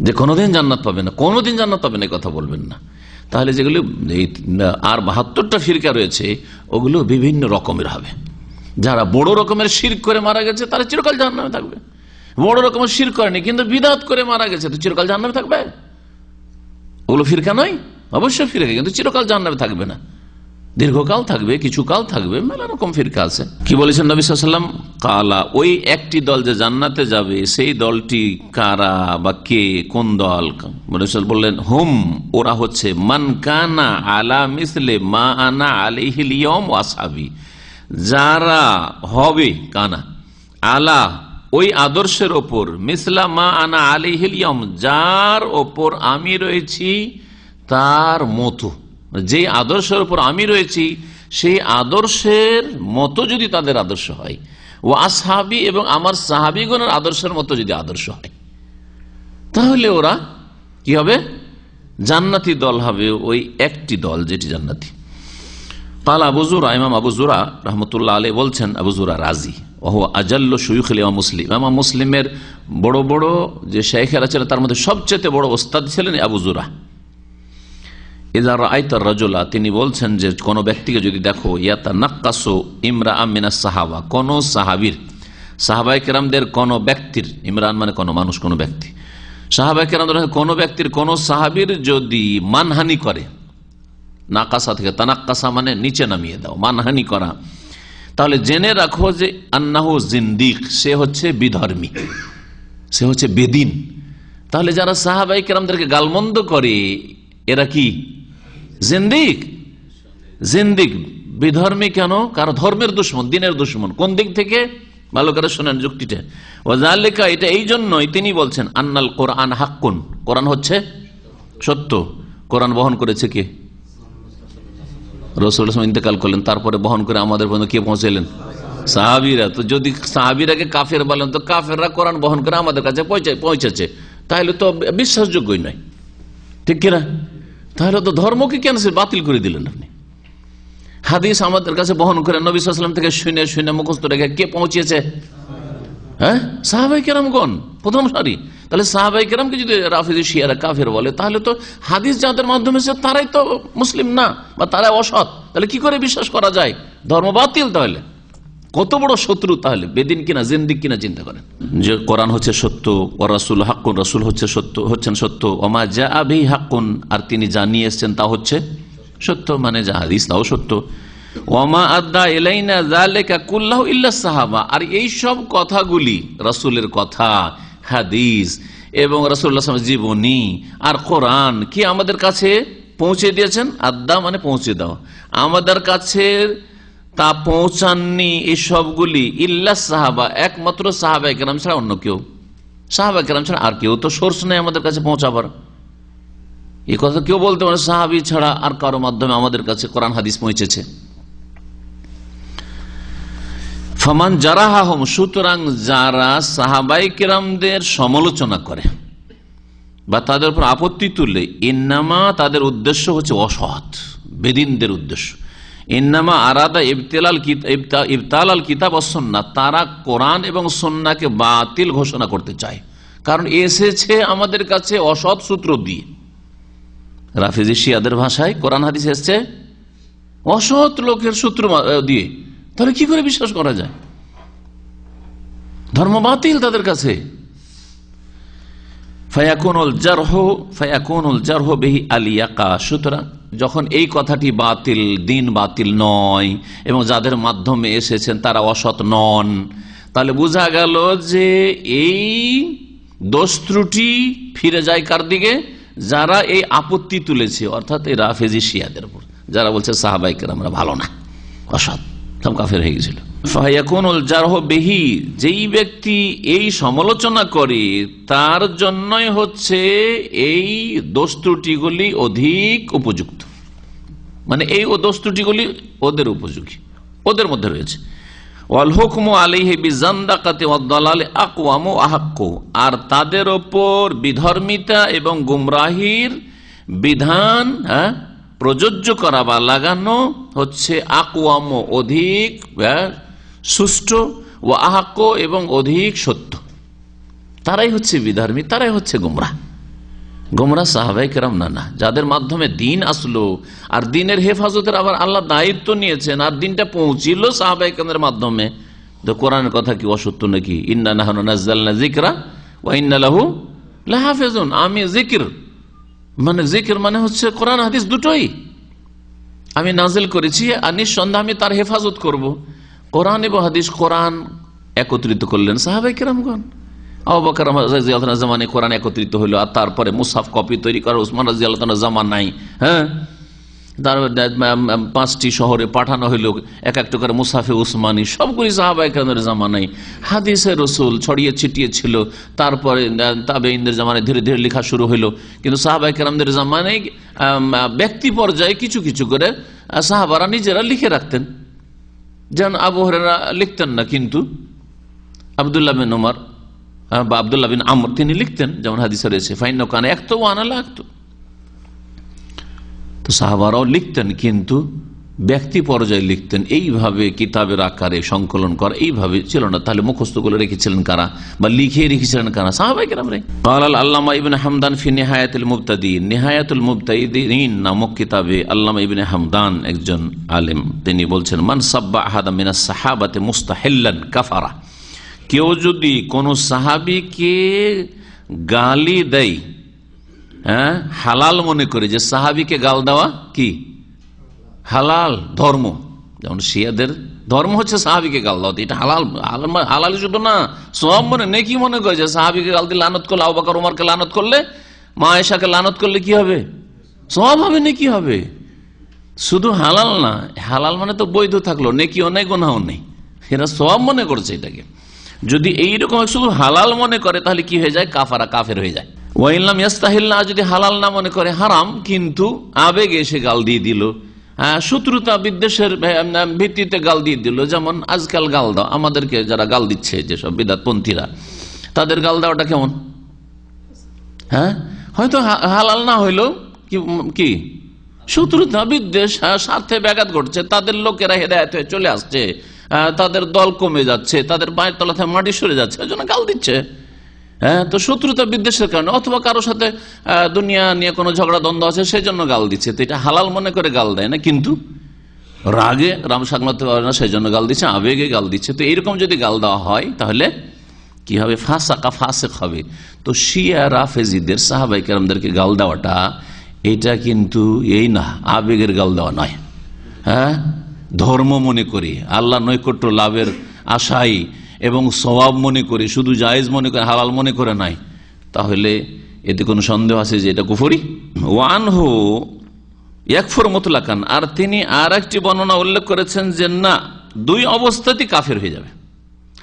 যে কোনোদিন জান্নাত পাবে না, কোনোদিন জান্নাত পাবে না, এই কথা বলবেন না। তাহলে যেগুলো আর 72টা ফিরকা রয়েছে ওগুলো বিভিন্ন রকমের হবে। যারা বড় রকমের শিরক করে মারা গেছে তারা চিরকাল জাহান্নামে থাকবে। বড় রকমের শিরক করেনি কিন্তু বিদআত করে মারা গেছে, তো চিরকাল জাহান্নামে থাকবে? ওগুলো ফিরকা নয়, অবশ্যই ফিরকা, কিন্তু চিরকাল জাহান্নামে থাকবে না, দীর্ঘকাল থাকবে, কিছু কাল থাকবে, মেলা রকম ফিরকা আছে। কি বলেছেন নবী সাল্লাল্লাহু আলাইহি ওয়াসাল্লাম? কালা, ওই একটি দল যে জান্নাতে যাবে সেই দলটি কারা বা কে, কোন দল? বললেন হুম, ওরা হচ্ছে মান কানা আলা মিসলে মা আনা আলাইহিল ইয়াউম ওয়া আসহাবি, যারা হবে কানা আলা ওই আদর্শের ওপর, মিসলা মা আনা আলাইহিল ইয়াউম, যার ওপর আমি রয়েছি তার মতো, যে আদর্শের উপর আমি রয়েছি সেই আদর্শের মতো যদি তাদের আদর্শ হয়, ও আসহাবি, এবং আমার সাহাবীগণের আদর্শের মতো যদি আদর্শ হয়, তাহলে ওরা কি হবে? জান্নাতি দল হবে, ওই একটি দল যেটি জান্নাতি। কাল আবু যুরা, ইমাম আবু যুরা রাহমাতুল্লাহ আলাইহি বলছেন, আবু যুরা রাজি, ওহু আজাল্লু শুয়ুখিল ইমাম মুসলিম, ইমাম মুসলিমের বড় বড় যে শাইখেরা ছিলেন তার মধ্যে সবচেয়ে বড় ওস্তাদ ছিলেন আবু যুরা। ইযা রাআইতা রাজুলা, তিনি বলছেন যে কোন ব্যক্তিকে যদি দেখো, ইয়াতানাক্কাসু ইমরাআম মিনাস সাহাবা, কোন সাহাবীর, সাহাবায়ে কেরামদের কোন ব্যক্তির, ইমরান মানে কোন মানুষ, কোন ব্যক্তি, সাহাবায়ে কেরামদের কোন ব্যক্তির, কোন সাহাবীর যদি মানহানি করে, নাকাসা থেকে তানাক্কাসা মানে নিচে নামিয়ে দাও, মানহানি করা, তাহলে জেনে রাখো যে আন্নাহু জিন্দিক, সে হচ্ছে বিধর্মী, সে হচ্ছে বেদিন। তাহলে যারা সাহাবায়ে কেরামদেরকে গালমন্দ করে এরা কি? জিন্দিক। জিন্দিক বিধর্মী কেন? কারণ ধর্মের দুশ্মন, দিনের দুশ্মন। কোন দিক থেকে? ভালো করে শোনেন যুক্তিটা। ওয়াজালিকা, এটা এই জন্যই তিনি বলছেন, আন্নাল কোরআন হাক্কুন, কোরআন হচ্ছে সত্য। কোরআন বহন করেছে কে? রাসূলুল্লাহ ইন্তেকাল করলেন, তারপরে বহন করে আমাদের পর্যন্ত কে পৌঁছালেন? সাহাবীরা। তো যদি সাহাবীরাকে কাফের বলেন, তো কাফেররা কোরআন বহন করে আমাদের কাছে পৌঁছেছে, তাহলে তো বিশ্বাসযোগ্যই নয়, ঠিক কিনা? তাহলে তো ধর্মকে কেন সে বাতিল করে দিলেন আপনি? হাদিস আমাদের কাছে বহন করে নবী সাল্লাল্লাহু আলাইহি ওয়াসাল্লাম থেকে শুনে শুনে মুখস্থ রেখে কে পৌঁছিয়েছে? হ্যাঁ, সাহাবায়ে কেরামগণ প্রথম সারি। তাহলে সাহাবায়ে কেরামকে যদি রাফিজি শিয়ারা কাফের বলে, তাহলে তো হাদিস যাদের মাধ্যমে তারাই তো মুসলিম না, বা তারাই অসৎ। তাহলে কি করে বিশ্বাস করা যায়? ধর্ম বাতিল। তাহলে কত বড় শত্রু, তাহলে বেদিন কিনা জিন্দিক কিনা চিন্তা করেন। যে কোরআন হচ্ছে সত্য, ও রাসূল হাক্কুন, রাসূল হচ্ছেন সত্য, ওমা জাআ বিহি হাক্কুন, আর তিনি জানিয়ে এসেছেন তা হচ্ছে সত্য, মানে যা হাদিস তাও সত্য। ওমা আদ্দা ইলাইনা যালিকা কুল্লাহু ইল্লা সাহাবা, আর এই সব কথাগুলি রাসূলের কথা, হাদিস এবং রাসূলুল্লাহ সাল্লাল্লাহু আলাইহি ওয়াসাল্লামের জীবনী আর কোরআন কি আমাদের কাছে পৌঁছে দিয়েছেন। আদ্দা মানে পৌঁছে দাও, আমাদের কাছে তা পৌঁছাননি এই সবগুলি ইল্লা সাহাবা, একমাত্র সাহাবায়ে কেরাম ছাড়া অন্য কেউ। সাহাবায়ে কেরাম ছাড়া আর কেউ তো সোর্স নেই আমাদের কাছে পৌঁছাবার। এই কথা কেউ বলতে পারে সাহাবী ছাড়া আর কারো মাধ্যমে আমাদের কাছে কোরআন হাদিস পৌঁছেছে। ফামান জারাহাহুম, সুতরাং যারা সাহাবায়ে কেরামদের সমালোচনা করে বা তাদের উপর আপত্তি তুলে, ইন্নামা তাদের উদ্দেশ্য হচ্ছে অসৎ, বেদিনদের উদ্দেশ্য। ইন্নামা আরাদা ইবতালাল কিতাব ওয়াস সুন্নাহ, তারা কোরআন এবং সুন্নাহকে বাতিল ঘোষণা করতে চায়, কারণ এসেছে আমাদের কাছে অসৎ সূত্র দিয়ে। রাফিজি শিয়াদের ভাষায় কোরআন হাদিস এসেছে অসৎ লোকের সূত্র দিয়ে, তাহলে কি করে বিশ্বাস করা যায়? ধর্ম বাতিল তাদের কাছে। ফায়াকুনুল জারহ বিহি আলিয়াকা, সুতরাং যখন এই কথাটি বাতিল, দিন বাতিল নয় এবং যাদের মাধ্যমে এসেছেন তারা অসৎ নন, তাহলে বোঝা গেল যে এই দোষ ত্রুটি ফিরে যায় কার দিকে? যারা এই আপত্তি তুলেছে, অর্থাৎ এই রাফেজি শিয়াদের উপর, যারা বলছে সাহাবায়ে কেরামরা ভালো না, অসৎ, সব কাফের হয়ে গেছিল। ফায়াকুনুল জারহ বিহি, যেই ব্যক্তি এই সমালোচনা করে তার জন্যই হচ্ছে এই দোষ ত্রুটিগুলি অধিক উপযুক্ত, মানে এই দোষ ত্রুটিগুলি ওদের উপযোগী, ওদের মধ্যে রয়েছে। ওয়াল হুকমু আলাইহি বিজান্দাকাতি ওয়াদ দালালি আকওয়ামু আহাক্কু, আর তাদের ওপর বিধর্মিতা এবং গুমরাহির বিধান প্রযোজ্য করা বা লাগানো হচ্ছে আকওয়াম, অধিক সুষ্ঠু, ও আহাক্ক এবং অধিক সত্য। তারাই হচ্ছে বিধর্মী, তারাই হচ্ছে গুমরাহ। গুমরাহ সাহাবায়ে কেরাম না, যাদের মাধ্যমে দিন আসলো, আর দিনের হেফাজতের আবার আল্লাহ দায়িত্ব নিয়েছেন, আর দিনটা পৌঁছিল সাহাবায়ে কেরামের মাধ্যমে। তো কোরআনের কথা কি অসত্য নাকি? ইন্না নাহনু নাযালনা যিকরা ওয়া ইন্না লাহু লাহাফিজুন, আমি জিকির মানে হচ্ছে কোরআন হাদিস দুটোই আমি নাজিল করেছি, আর নিঃসন্দেহে আমি তার হেফাজত করব। কোরআন এবং হাদিস, কোরআন একত্রিত করলেন সাহাবায়ে কেরামগণ। আবু বকর রাদিয়াল্লাহু আনহু জামানে কোরআন একত্রিত হইল, আর তারপরে মুসহাফ কপি তৈরি করা উসমান রাদিয়াল্লাহু আনহু জামানায়, হ্যাঁ, তার 5টি শহরে পাঠানো হইল এক একটা করে মুসহাফে উসমানী, সবগুলি সাহাবায়ে কেরামের জামানায়। হাদিসে রাসূল ছড়িয়ে ছিটিয়ে ছিল, তারপরে তাবেঈনদের জামানায় ধীরে ধীরে লেখা শুরু হইল। কিন্তু সাহাবায়ে কেরামদের জামানায় ব্যক্তি পর্যায়ে কিছু কিছু করে সাহাবারা নিজেরা লিখে রাখতেন। যেন আবু হুরায়রা লিখতেন না, কিন্তু আব্দুল্লাহ বিন উমর বা আব্দুল্লাহ বিন আমর তিনি লিখতেন, যেমন হাদিসে রয়েছে ফাইন্নাহু কানা ইয়াকতুবু ওয়া আনা লা আকতুব। তো সাহাবারাও লিখতেন, কিন্তু ব্যক্তি পর্যায়ে লিখতেন। এইভাবে কিতাবের আকারে সংকলন করা এইভাবে ছিল না। তাহলে মুখস্থগুলো রেখেছিলেন কারা বা লিখে রেখেছিলেন কারা? সাহাবায়ে কেরামরা। ক্বাল আল্লামা ইবনে হামদান ফি নিহায়াতুল মুবতাদিন, নিহায়াতুল মুবতাদিন নামক কিতাবে আল্লামা ইবনে হামদান একজন আলেম, তিনি বলছেন মান সাব্বা আহাদা মিনাস সাহাবাতি মুস্তাহিল্লান কাফারা, কেউ যদি কোন সাহাবীকে গালি দেয়, হ্যাঁ, হালাল মনে করে, যে সাহাবীকে গাল দেওয়া কি হালাল ধর্ম, যেমন শিয়াদের ধর্ম হচ্ছে সাহাবীকে গাল দেওয়া, এটা হালাল। হালাল শুধু না, সব মনে নেকি মনে করে যে সাহাবীকে গাল দিয়ে লানত করলে, আবু বকর ওমরকে লানত করলে, মা আয়েশাকে লানত করলে কি হবে? সব হবে, নেকি হবে। শুধু হালাল না, হালাল মানে তো বৈধ থাকলো, নেকিও নেই গুনাহও নেই, এরা সব মনে করছে এটাকে। যদি এইরকম শুধু হালাল মনে করে তাহলে কি হয়ে যায়? কাফারা, কাফের হয়ে যায়। ওয়াইল্লাম ইয়াস্তাহিল্লা, যদি হালাল না মনে করে হারাম, কিন্তু আবেগে এসে গাল দিয়ে দিল, শত্রুতা বিদ্বেষের ভিত্তিতে গাল দিয়ে দিল। যেমন আজকাল গাল দাও, আমাদেরকে যারা গাল দিচ্ছে যেসব বিদআতপন্থীরা, তাদের গাল দেওয়াটা কেমন? হ্যাঁ, হয়তো হালাল না হইলেও কি শত্রুতা বিদ্বেষ, স্বার্থে ব্যাঘাত ঘটছে, তাদের লোকেরা হেদায়েত হয়ে চলে আসছে, তাদের দল কমে যাচ্ছে, তাদের পায়ের তলা থেকে মাটি সরে যাচ্ছে, ওই জন্য গাল দিচ্ছে। হ্যাঁ, তো শত্রুতা বিদ্বেষের কারণে, অথবা কারোর সাথে দুনিয়া নিয়ে কোনো ঝগড়া দ্বন্দ্ব আছে সেই জন্য গাল দিচ্ছে। তো এটা হালাল মনে করে গাল দেয় না, কিন্তু রাগে রাম সামলাতে পারে না সেই জন্য গাল দিচ্ছে, আবেগে গাল দিচ্ছে। তো এইরকম যদি গাল দেওয়া হয় তাহলে কি হবে? ফাসাকা, ফাসেক হবে। তো শিয়া রাফেজিদের, সাহাবায়ে কেরামদেরকে গাল দেওয়াটা এটা কিন্তু এই না, আবেগের গাল দেওয়া নয়। হ্যাঁ, ধর্ম মনে করি, আল্লাহ নৈকট্য লাভের আশাই এবং সওয়াব মনে করি, শুধু জায়েজ মনে করে, হালাল মনে করে নাই, তাহলে এতে কোনো সন্দেহ আছে যে এটা কুফরি? ওয়ানহু ইয়াকফুর মুতলাকান, আর তিনি আর একটি বর্ণনা উল্লেখ করেছেন যে না, দুই অবস্থাতেই কাফের হয়ে যাবে।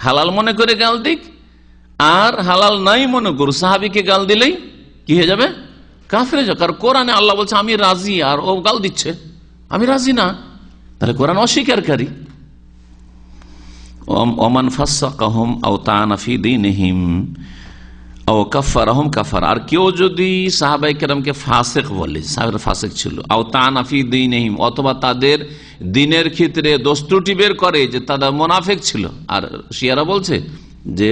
হালাল মনে করে গাল দিক আর হালাল নাই মনে করু, সাহাবীকে গাল দিলেই কি হয়ে যাবে? কাফের হয়ে যাবে। কারণ কোরআনে আল্লাহ বলছে আমি রাজি, আর ও গাল দিচ্ছে আমি রাজি না, তাহলে কোরআন অস্বীকারী। ওমান ফাসসাকাহুম আও তাআনা ফি দীনিহিম আও কাফারাহুম কাফার, আর কেউ যদি সাহাবায়ে কেরামকে ফাসিক বলে, সাহাবারা ফাসিক ছিল, আও তাআনা ফি দীনিহিম, অথবা তাদের দ্বীনের ক্ষেত্রে দোষ ত্রুটি বের করে যে তারা মুনাফিক ছিল। আর শিয়ারা বলছে যে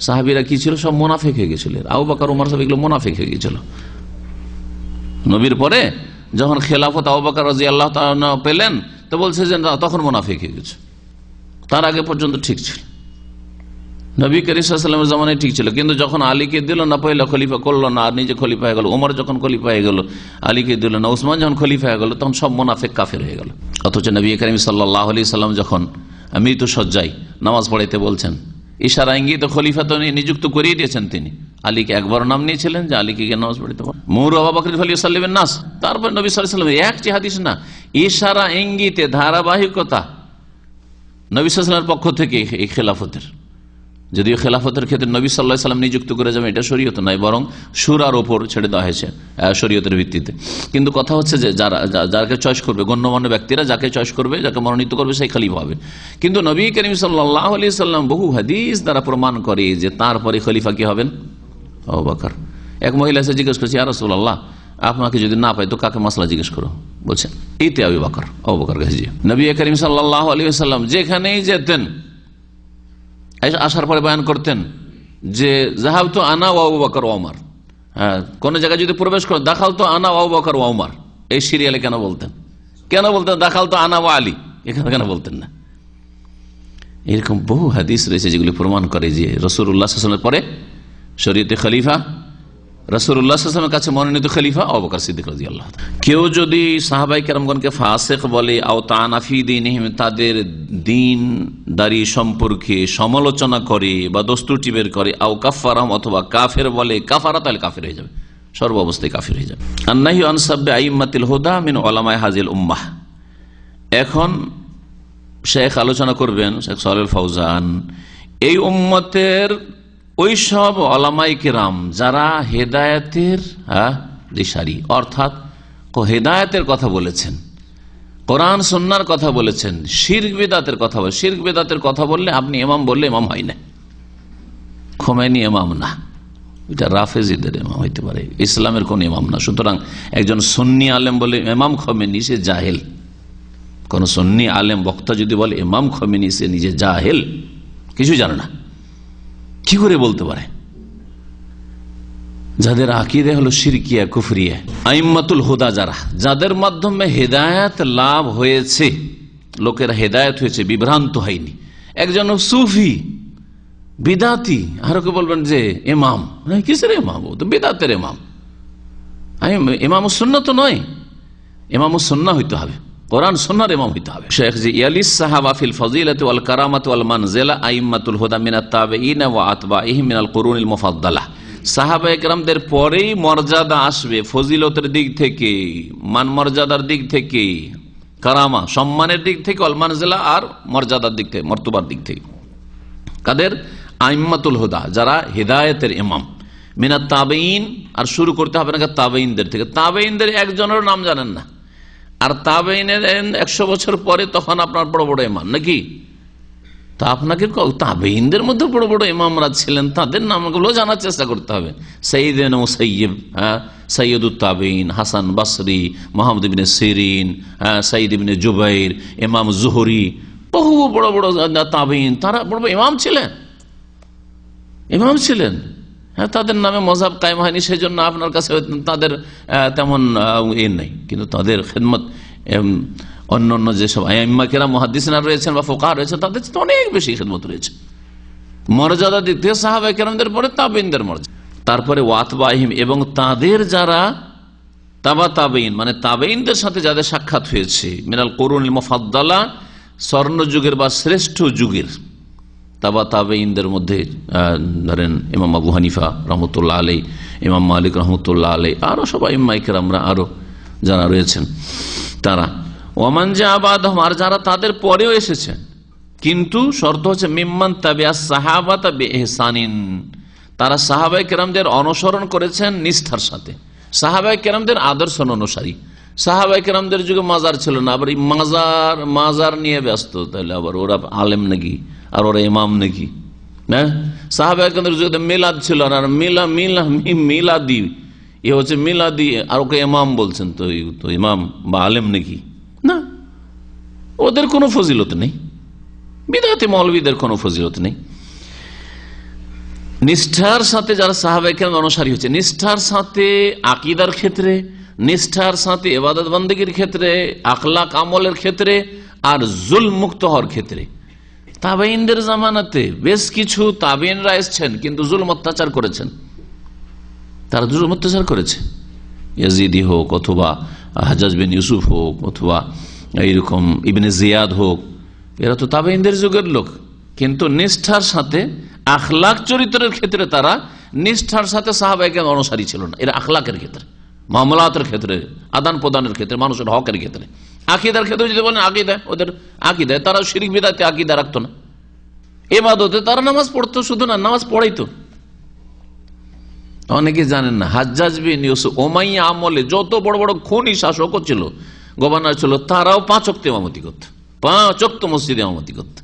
সাহাবীরা কি ছিল? সব মুনাফিক হয়ে গেছিল। আবু বকর, ওমর সব এগুলো মুনাফিক হয়ে গেছিল। নবীর পরে যখন খেলাফত আবু বকর রাদিয়াল্লাহু তাআলা পেলেন, তো বলছে যে তখন মুনাফিক হয়ে গেছে, তার আগে পর্যন্ত ঠিক ছিল, নবী করিম সাল্লাল্লাহু আলাইহি ওয়াসাল্লামের জামানায় ঠিক ছিল। কিন্তু যখন আলীকে দিল না, পয়লা খলিফা করলো না, আর নিজে খলিফা হয়ে গেল, ওমর যখন খলিফা হয়ে গেল আলীকে দিল না, উসমান যখন খলিফা হয়ে গেল, তখন সব মুনাফিক কাফের হয়ে গেল। অথচ নবী করিম সাল্লাল্লাহু আলাইহি ওয়াসাল্লাম যখন মৃত্যু সজ্জায় নামাজ পড়াইতে বলছেন, ইশারা ইঙ্গিত খলিফা তো নিযুক্ত করিয়ে দিয়েছেন তিনি। আলীকে একবার নাম নিয়েছিলেন যে আলীকে গিয়ে নামাজ পড়াইতে পারেন, মুর আবু বকর ফালিউসাল্লিমিন নাস। তারপর নবী সাল্লাল্লাহু আলাইহি ওয়াসাল্লাম একটি হাদিস না, ইশারা ইঙ্গিতে ধারাবাহিকতা নবী সাল্লাল্লাহু আলাইহি ওয়াসাল্লামের পক্ষ থেকে এই খেলাফতের, যদিও খেলাফতের ক্ষেত্রে নবী সাল্লাল্লাহু আলাইহি ওয়াসাল্লাম নিযুক্ত করে যাবেন এটা শরীয়ত নয়, বরং সূরার ওপর ছেড়ে দেওয়া হয়েছে শরীয়তের ভিত্তিতে। কিন্তু কথা হচ্ছে যে যাকে চয়েস করবে, গণ্যমান্য ব্যক্তিরা যাকে চয়েস করবে, যাকে মনোনীত করবে, সেই খলিফা হবে। কিন্তু নবী করিম সাল্লাল্লাহু আলাইহি ওয়াসাল্লাম বহু হাদিস দ্বারা প্রমাণ করে যে তারপরে খলিফা কি হবেন? আবু বকর। এক মহিলা এসে জিজ্ঞেস করছে, ইয়া রাসূলুল্লাহ, আপনাকে যদি না পাই তো কাকে মাসলা জিজ্ঞেস করো? বলছেন এইতে আবু বকর, আবু বকর গাজী। নবী করিম সাল্লাল্লাহু আলাইহি ওয়াসাল্লাম যেখানেই যেতেন আসার পরে বয়ান করতেন যে যাহাবতু আনা ওয়া আবু বকর ওয়া ওমর। হ্যাঁ, কোন জায়গায় যদি প্রবেশ করেন দাখালতু আনা ওয়া আবু বকর ওয়া ওমর, এই সিরিয়ালে কেন বলতেন? দাখালতু আনা ওয়া আলী, এখানে কেন বলতেন না? এরকম বহু হাদিস রয়েছে যেগুলি প্রমাণ করে যে রাসূলুল্লাহ সাল্লাল্লাহু আলাইহি ওয়াসাল্লামের পরে শরীয়তে খলিফা, রাসূলুল্লাহ সাল্লাল্লাহু আলাইহি ওয়াসাল্লামের কাছে মনোনীত খলিফা আবু বকর সিদ্দিক রাদিয়াল্লাহু তাআলা। কেউ যদি সাহাবায়ে কেরামগণকে ফাসিক বলে, আও তাআনা ফি দীনিহিম, তাদের দ্বীনদারি সম্পর্কে সমালোচনা করে বা দোষ ত্রুটি বের করে, আও কাফারাহুম, অথবা কাফের বলে, কাফারা, তাহলে কাফের হয়ে যাবে, সর্ব অবস্থায় কাফের হয়ে যাবে। আন-নাহয়ু আন সাব্বি আইম্মাতিল হুদা মিন উলামায়ে হাযিল উম্মাহ। এখন শেখ আলোচনা করবেন, শেখ সালেহ ফাউজান, এই উম্মতের ওই সব ওলামায়ে কেরাম যারা হেদায়েতের দিশারি, অর্থাৎ হেদায়েতের কথা বলেছেন, কোরআন সুন্নাহর কথা বলেছেন, শিরক বিদআতের কথা বলে। শিরক বিদআতের কথা বললে আপনি ইমাম বললে ইমাম হয় না, খোমেনি ইমাম না, এটা রাফেজিদের ইমাম হইতে পারে, ইসলামের কোন ইমাম না। সুতরাং একজন সুন্নি আলেম বলে ইমাম খোমেনি, সে জাহেল। কোন সুন্নি আলেম বক্তা যদি বলে ইমাম খোমেনি, সে নিজে জাহেল, কিছু জানে না। কি করে বলতে পারে? যাদের আকীদা হলো শিরকিয়া, কুফরিয়া, আইম্মাতুল হুদা, যাদের মাধ্যমে হেদায়েত লাভ হয়েছে, লোকেরা হেদায়েত হয়েছে, বিভ্রান্ত হয়নি। একজন সুফি বিদাতি, আর ওকে বলবেন যে ইমাম, কিসের ইমাম? ও তো বিদাতের ইমাম। ইমাম সুন্নাহ তো নয়, ইমাম সুন্নাহ হইতে হবে, কোরআন সুন্নাহর ইমাম হইতে হবে। শেখ জি ইয়ালিস সাহাবা ফিল ফাজিলাতি ওয়াল কারামাতি ওয়াল মানজিলা আইম্মাতুল হুদা মিনাত তাবিঈন ওয়া আতবাইহিম মিনাল কুরুনিল মুফাদ্দালাহ। সাহাবায়ে কেরামদের পরেই মর্যাদা আসবে ফজিলতের দিক থেকে, মান মর্যাদার দিক থেকে, কারামা সম্মানের দিক থেকে, ওয়াল মানজিলা আর মর্যাদার দিক থেকে, মর্তবার দিক থেকে। কাদের? আইম্মাতুল হুদা, যারা হিদায়াতের ইমাম, মিনাত তাবিঈন, আর শুরু করতে হবে না তাবিঈনদের থেকে। তাবিঈনদের একজনের নাম জানেন না, আর তাবেইনের 100 বছর পরে তখন আপনার বড় বড় ইমাম নাকি? তা আপনাকে তাবেঈনদের মধ্যে বড় বড় ইমামরা ছিলেন, তাদের নামগুলো জানার চেষ্টা করতে হবে। সৈয়দ মুসাইয়্যিব, সৈয়দুত তাবেঈন, হাসান বসরি, মুহাম্মদ ইবনে সিরিন, সাইদ ইবনে জুবাইর, ইমাম জুহরি, বহু বড় বড় তাবেঈন, তারা বড় বড় ইমাম ছিলেন। হ্যাঁ, তাদের নামে মযহাব কায়েম হয়নি, সেই জন্য আপনার কাছে তাদের তেমন নেই, কিন্তু তাদের খেদমত অন্য যেসব আইম্মা কেরাম মুহাদ্দিসিনরা রয়েছেন বা ফুকাহা রয়েছেন তাদের চেয়ে অনেক বেশি খেদমত রয়েছে। মর্যাদা দিক থেকে সাহাবায়ে কেরামদের পরে তাবেঈনদের মর্যাদা, তারপরে ওয়াতবাহিম, এবং তাদের যারা তাবা তাবেঈন মানে তাবেঈনদের সাথে যাদের সাক্ষাৎ হয়েছে, মিনাল কুরুনিল মুফাদ্দালা, স্বর্ণযুগের বা শ্রেষ্ঠ যুগের তাবা তাবেঈনদের মধ্যে ধরেন ইমাম আবু হানিফা রহমতুল্লাহ আলাইহি, ইমাম মালিক রহমতুল্লাহ আলাইহি, আরো সবাই ইমাম কেরামরা আরো যারা রয়েছেন তারা, ওমান জাবাদহম, আর যারা তাদের পরেও এসেছেন, কিন্তু শর্ত হচ্ছে মিম্মান তাবিআস সাহাবাতা বিইহসানিন, তারা সাহাবায়ে কেরামদের অনুসরণ করেছেন নিষ্ঠার সাথে, সাহাবায়ে কেরামদের আদর্শ অনুসারী। সাহাবায়ে কেরামদের যুগে মাজার ছিল না, আবার মাজার নিয়ে ব্যস্ত, তাহলে আবার ওরা আলেম নাকি আর ওরা ইমাম নাকি? না, সাহাবায়ে কেরামদের যুগে মিলাদ ছিল না, আর মিলাদি এ হচ্ছে মিলাদি, আর ওকে ইমাম বলছেন, তো ইমাম বা আলেম নাকি? না, ওদের কোনো ফজিলত নেই, বিদআতি মৌলবীদের কোনো ফজিলত নেই। নিষ্ঠার সাথে যারা সাহাবায়ে কেরাম অনুসারী হচ্ছে, নিষ্ঠার সাথে আকীদার ক্ষেত্রে, নিষ্ঠার সাথে ইবাদত বন্দেগীর ক্ষেত্রে, আখলাক আমলের ক্ষেত্রে, আর জুলম মুক্ত হওয়ার ক্ষেত্রে। তাবেঈনদের জামানাতে বেশ কিছু তাবেঈনরা এসেছেন, কিন্তু জুলম অত্যাচার করেছেন, তারা জুলম অত্যাচার করেছে। ইয়াজিদি হোক, অথবা হাজ্জাজ বিন ইউসুফ হোক, অথবা এইরকম ইবনে জিয়াদ হোক, এরা তো তাবেঈনদের যুগের লোক, কিন্তু নিষ্ঠার সাথে আখলাক চরিত্রের ক্ষেত্রে তারা নিষ্ঠার সাথে সাহাবায়ে কেরাম অনুসারী ছিল না। এরা আখলাকের ক্ষেত্রে, মামলাতের ক্ষেত্রে, আদান প্রদানের ক্ষেত্রে, মানুষের হকের ক্ষেত্রে, আকীদার ক্ষেত্রে যদি বলেন আকীদা, ওদের আকীদায় তারা শিরক বিদআতে আকীদা রাখতো না। ইবাদতে তারা নামাজ পড়তো, শুধু না নামাজ পড়াইতো। অনেকে জানেন না, হাজ্জাজ বিন ইউসুফ উমাইয়া আমলে যত বড় বড় খুনি শাসক ছিল, গভর্নর ছিল, তারাও 5 ওয়াক্ত ইমামতি করত, 5 ওয়াক্ত মসজিদে ইমামতি করত।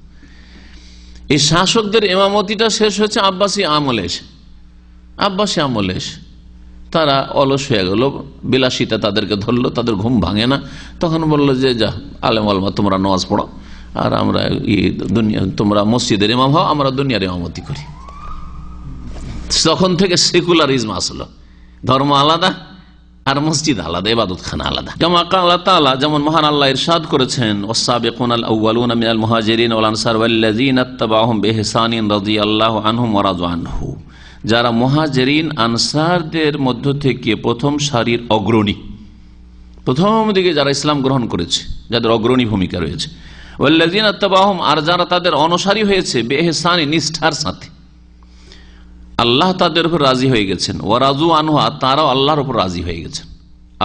এই শাসকদের ইমামতিটা শেষ হয়েছে আব্বাসী আমলে এসে, তারা অলস হয়ে গেল, বিলাসিতা তাদেরকে ধরলো, তাদের ঘুম ভাঙে না, তখন বললো যে যা আলেম আলমা তোমরা নামাজ পড়ো, আর আমরা তোমরা মসজিদের ইমাম হও, আমরা দুনিয়ার ইমামতি করি। তখন থেকে সেকুলারিজম আসলো, ধর্ম আলাদা আর মসজিদ আলাদা, ইবাদত খানা আলাদা। কামা ক্বালা তাআলা, যেমন মহান আল্লাহ ইরশাদ করেছেন, ওয়াস-সাবিকুনাল আউয়ালুনা মিনাল মুহাজিরিন ওয়াল আনসার ওয়াল্লাযীনা ইত্তাবাউহুম বিইহসানিন রাদিয়াল্লাহু আনহুম ওয়া রাদু আনহু, যারা মুহাজিরিন আনসারদের মধ্য থেকে প্রথম সারির অগ্রণী, প্রথম দিকে যারা ইসলাম গ্রহণ করেছে, যাদের অগ্রণী ভূমিকা রয়েছে, ওয়াল্লাযীনা ইত্তাবাউহুম, আর যারা তাদের অনুসারী হয়েছে, বিইহসানিন, নিষ্ঠার সাথে, আল্লাহ তাদের উপর রাজি হয়ে গেছেন, ওয়া রাজু আনহু, তারাও আল্লাহর উপর রাজি হয়ে গেছেন,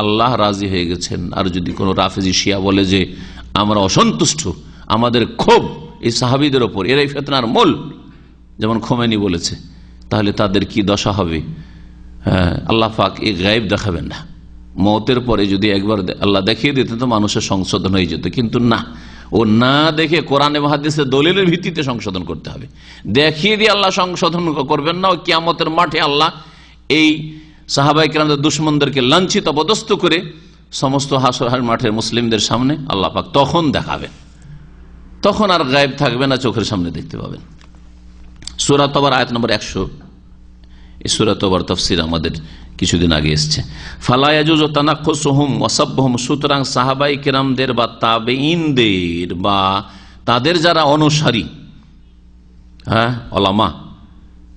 আল্লাহ রাজি হয়ে গেছেন। আর যদি কোনো রাফেজি শিয়া বলে যে আমরা অসন্তুষ্ট, আমাদের ক্ষোভ এই সাহাবীদের ওপর, এরাই ফিতনার মূল, যেমন খোমেনি বলেছে, তাহলে তাদের কি দশা হবে? আল্লাহ পাক এই গায়েব দেখাবেন না, মওতের পরে যদি একবার আল্লাহ দেখিয়ে দিতেন তো মানুষের সংশোধন হয়ে যেত, কিন্তু না, ও না দেখে কোরআন এবং হাদিসের দলিলের ভিত্তিতে সংশোধন করতে হবে। দেখিয়ে দিয়ে আল্লাহ সংশোধন করবেন না, ও কিয়ামতের মাঠে আল্লাহ এই সাহাবায়ে কেরামদের দুশমনদেরকে লাঞ্ছিত অপদস্থ করে সমস্ত হাসর মাঠের মুসলিমদের সামনে আল্লাহ পাক তখন দেখাবেন, তখন আর গায়েব থাকবে না, চোখের সামনে দেখতে পাবেন। সূরা তাওবার আয়াত নম্বর 100, এই সূরা তাওবার তাফসীর আমাদের কিছুদিন আগে এসেছে। ফালা ইয়াজুজু তানাক্কুসুহুম ওয়া সাবহুম, সুতরাং সাহাবায়ে কেরামদের বা তাবেঈনদের বা তাদের যারা অনুসারী, ওলামা,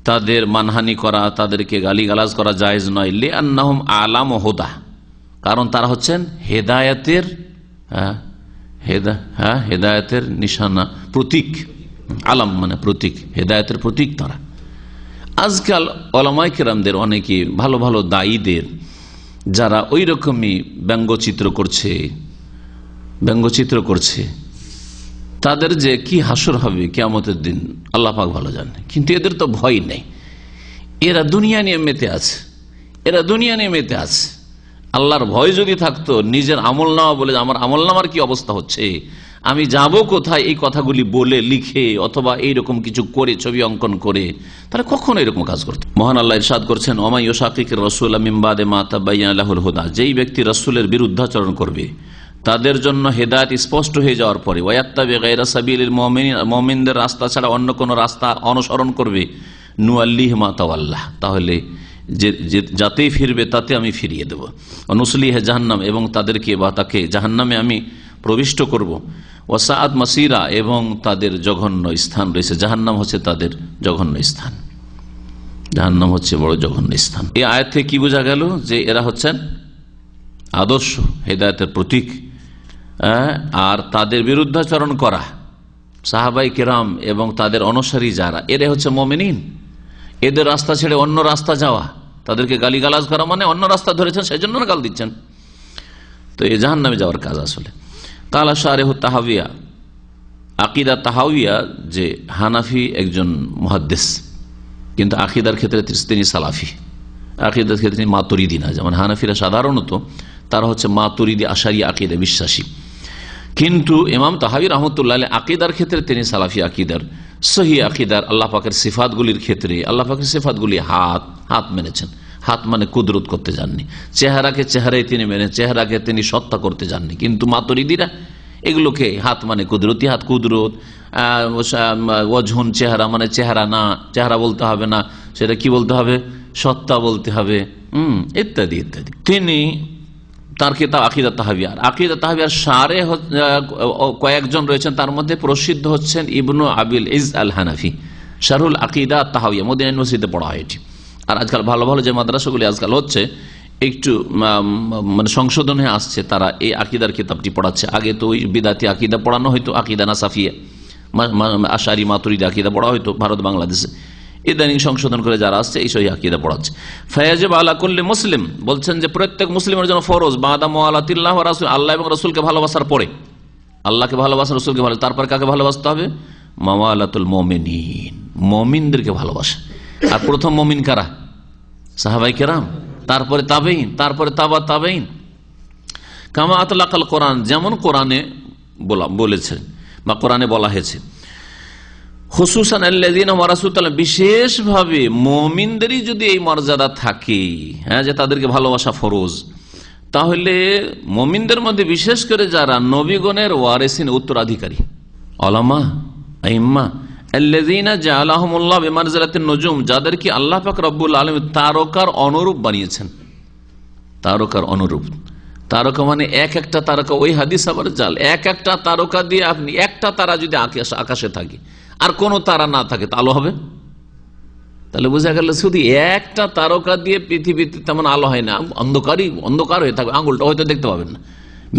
তাদের মানহানি করা, তাদেরকে গালিগালাজ করা জায়েজ নয়। লিআন্নাহুম আলামু হুদা, কারণ তারা হচ্ছেন হেদায়েতের হেদায়েতের নিশানা, প্রতীক। আলাম মানে প্রতীক, হেদায়েতের প্রতীক তারা। আজকাল ওলামায়ে কেরামদের অনেকে ভালো ভালো দায়ীদের যারা ওই রকমই ব্যঙ্গচিত্র করছে, তাদের যে কি হাসর হবে কিয়ামতের দিন আল্লাহ পাক ভালো জানে, কিন্তু এদের তো ভয় নেই, এরা দুনিয়া নিয়ে মেতে আছে, আল্লাহর ভয় যদি থাকতো, নিজের আমলনামা বলে আমার আমলনামার কি অবস্থা হচ্ছে, আমি যাব কোথায় এই কথাগুলি বলে লিখে অথবা এইরকম কিছু করে ছবি অঙ্কন করে, তাহলে কখনো এরকম কাজ করতো। মহান আল্লাহ ইরশাদ করছেন, ওমা ইউশাকিকির রাসূল মিন বাদি মা তাবায়্যানা লাহুল হুদা, যেই ব্যক্তি রাসূলের বিরুদ্ধাচরণ করবে তাদের জন্য হেদায়েত স্পষ্ট হয়ে যাওয়ার পরে, ওয়ায়াত্তাবি গায়রা সাবিলিল মুমিনিন, মুমিনদের রাস্তা ছাড়া অন্য কোন রাস্তা অনুসরণ করবে, নুআল্লিহি মা তাওয়াল্লাহ, তাহলে যাতেই ফিরবে তাতে আমি ফিরিয়ে দেব, নুসলিহি জাহান্নাম, এবং তাদেরকে বা তাকে জাহান্নামে আমি প্রবিষ্ট করব, ওয়াসাআত মাসিরা, এবং তাদের জঘন্য স্থান রয়েছে, জাহান্নাম হচ্ছে তাদের জঘন্য স্থান, জাহান্নাম হচ্ছে বড় জঘন্য স্থান। এই আয়াত থেকে কি বোঝা গেল, যে এরা হচ্ছেন আদর্শ হেদায়েতের প্রতীক, আর তাদের বিরুদ্ধাচরণ করা সাহাবাই কেরাম এবং তাদের অনুসারী যারা, এরা হচ্ছে মুমিনিন। এদের রাস্তা ছেড়ে অন্য রাস্তা যাওয়া, তাদেরকে গালিগালাজ করা মানে অন্য রাস্তা ধরেছেন সেই জন্য গাল দিচ্ছেন, তো এই জাহান্নামে যাওয়ার কাজ আসলে। কালা শারেহ তাহাবিয়া, আকিদা তাহাবিয়া, যে হানাফি একজন মুহাদ্দিস, কিন্তু আকিদার ক্ষেত্রে তিনি সালাফি, আকিদার ক্ষেত্রে তিনি মাতুরিদি না। যেমন হানাফিরা সাধারণত তারা হচ্ছে মাতুরিদি আশারি আকিদা বিশ্বাসী, কিন্তু ইমাম তাহাবী রাহমাতুল্লাহ আলাইহি আকিদার ক্ষেত্রে তিনি সালাফি আকিদার, সহি আকিদার। আল্লাহ পাকের সিফাতগুলির ক্ষেত্রে আল্লাহ পাকের সিফাতগুলি হাত মেনেছেন, হাত মানে কুদরত করতে যাননি, চেহারাকে চেহারাই তিনি মেনে, চেহারাকে তিনি সত্তা করতে যাননি। কিন্তু মাতুরিদিরা এগুলোকে হাত মানে কুদরতি হাত, কুদরত, ওয়াজহুন চেহারা মানে চেহারা না, চেহারা বলতে হবে না, সেটা কি বলতে হবে, সত্তা বলতে হবে, ইত্যাদি ইত্যাদি। তিনি তার কিতাব আকিদা তাহাবিয়ার, আকিদা তাহাবিয়ার সারে কয়েকজন রয়েছেন, তার মধ্যে প্রসিদ্ধ হচ্ছেন ইবনু আবিল ইজ আল হানাফি, শারহুল আকিদা তাহাবিয়া, মদিনা ইউনিভার্সিটিতে পড়া হয় এটি। আর আজকাল ভালো ভালো যে মাদ্রাসাগুলি আজকাল হচ্ছে একটু মানে সংশোধন হয়ে আসছে, তারা এই আকিদার কিতাবটি পড়াচ্ছে। আগে তো ওই বিদাতি আকিদা পড়ানো হয়তো, আকিদা নাসাফিয়া, আশারি মাতুরিদি আকিদা পড়া হয়তো ভারত বাংলাদেশে, ইদানিং সংশোধন করে যারা আসছে এই সহি আকিদা পড়াচ্ছে। ফায়াজিব আলা কুল্লি মুসলিম, বলছেন যে প্রত্যেক মুসলিমের জন্য ফরজ, বাদা মুআলাতিল্লাহ ওয়া রাসূল, আল্লাহ এবং রাসূলকে ভালোবাসার পরে, আল্লাহকে ভালোবাসা, রাসূলকে ভালো, তারপর কাকে ভালোবাসতে হবে, মাওয়ালাতুল মুমিনিন, মুমিনদেরকে ভালোবাসা। আর প্রথম মুমিন কারা, সাহাবায়ে কেরাম, তারপরে তাবেঈন, তারপরে তাবা তাবেঈন। কামা আতলাকাল কোরআন, যেমন কোরআনে বলেছেন বা কোরআনে বলা হয়েছে, খুসুসান আল্লাযীনা ওয়ারাসুল, বিশেষভাবে মুমিনদেরই যদি এই মর্যাদা থাকে, হ্যাঁ, যে তাদেরকে ভালোবাসা ফরজ, তাহলে মুমিনদের মধ্যে বিশেষ করে যারা নবীগণের ওয়ারিসিন, উত্তরাধিকারী, উলামা, আইম্মা, আল্লাযীনা জাআলাহুমুল্লাহ বিমানজিলাতিন নুজুম, যাদেরকে আল্লাহ পাক রব্বুল আলামিন তারকার অনুরূপ বানিয়েছেন, তারকার অনুরূপ। তারকা মানে এক একটা তারকা, ওই হাদিস আবার জাল, এক একটা তারকা দিয়ে আপনি, একটা তারা যদি আকাশে থাকে আর কোন তারা না থাকে তা আলো হবে? তাহলে বোঝা গেল শুধু একটা তারকা দিয়ে পৃথিবীতে তেমন আলো হয় না, অন্ধকার হয়ে থাকবে, আঙুলটা হয়তো দেখতে পাবেন না,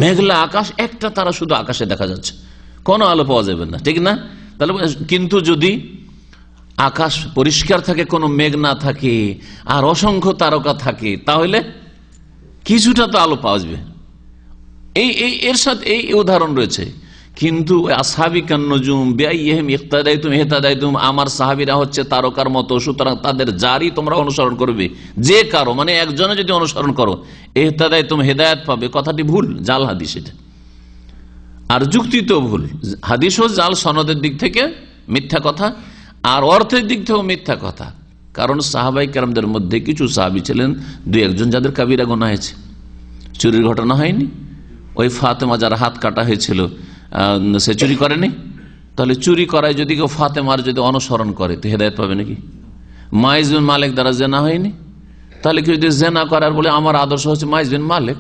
মেঘলা আকাশ, একটা তারা শুধু আকাশে দেখা যাচ্ছে, কোনো আলো পাওয়া যাবে না, ঠিক না? তাহলে কিন্তু যদি আকাশ পরিষ্কার থাকে, কোনো মেঘ না থাকে আর অসংখ্য তারকা থাকে, তাহলে কিছুটা তো আলো পাওয়া যাবে। এর সাথে এই উদাহরণ রয়েছে। কিন্তু আসহাবিকান নুজুম বিআইহিম ইক্তাদাইতুম ইহতাদাইতুম, আমার সাহাবীরা হচ্ছে তারকার মতো, সুতরাং তাদের জারি তোমরা অনুসরণ করবে, যে কারো মানে একজনে যদি অনুসরণ করো, ইহতাদাইতুম, হেদায়েত পাবে। কথাটি ভুল, জাল হাদিস এটা, আর যুক্তি তো ভুল, হাদিসও জাল, সনদের দিক থেকে মিথ্যা কথা আর অর্থের দিক থেকেও মিথ্যা কথা। কারণ সাহাবায়ে কেরামদের মধ্যে কিছু সাহাবী ছিলেন, দুই একজন যাদের কাবিরা গুনাহ হয়েছে, চুরির ঘটনা হয়নি। ওই ফাতেমা যার হাত কাটা হয়েছিল, সে চুরি করেনি, তাহলে চুরি করায় যদি কেউ ফাতেমার যদি অনুসরণ করে তো হেদায়েত পাবে নাকি? মাইজ বিন মালিক দ্বারা জেনা হয়নি, তাহলে কেউ যদি জেনা করার বলে আমার আদর্শ হচ্ছে মাইজ বিন মালিক,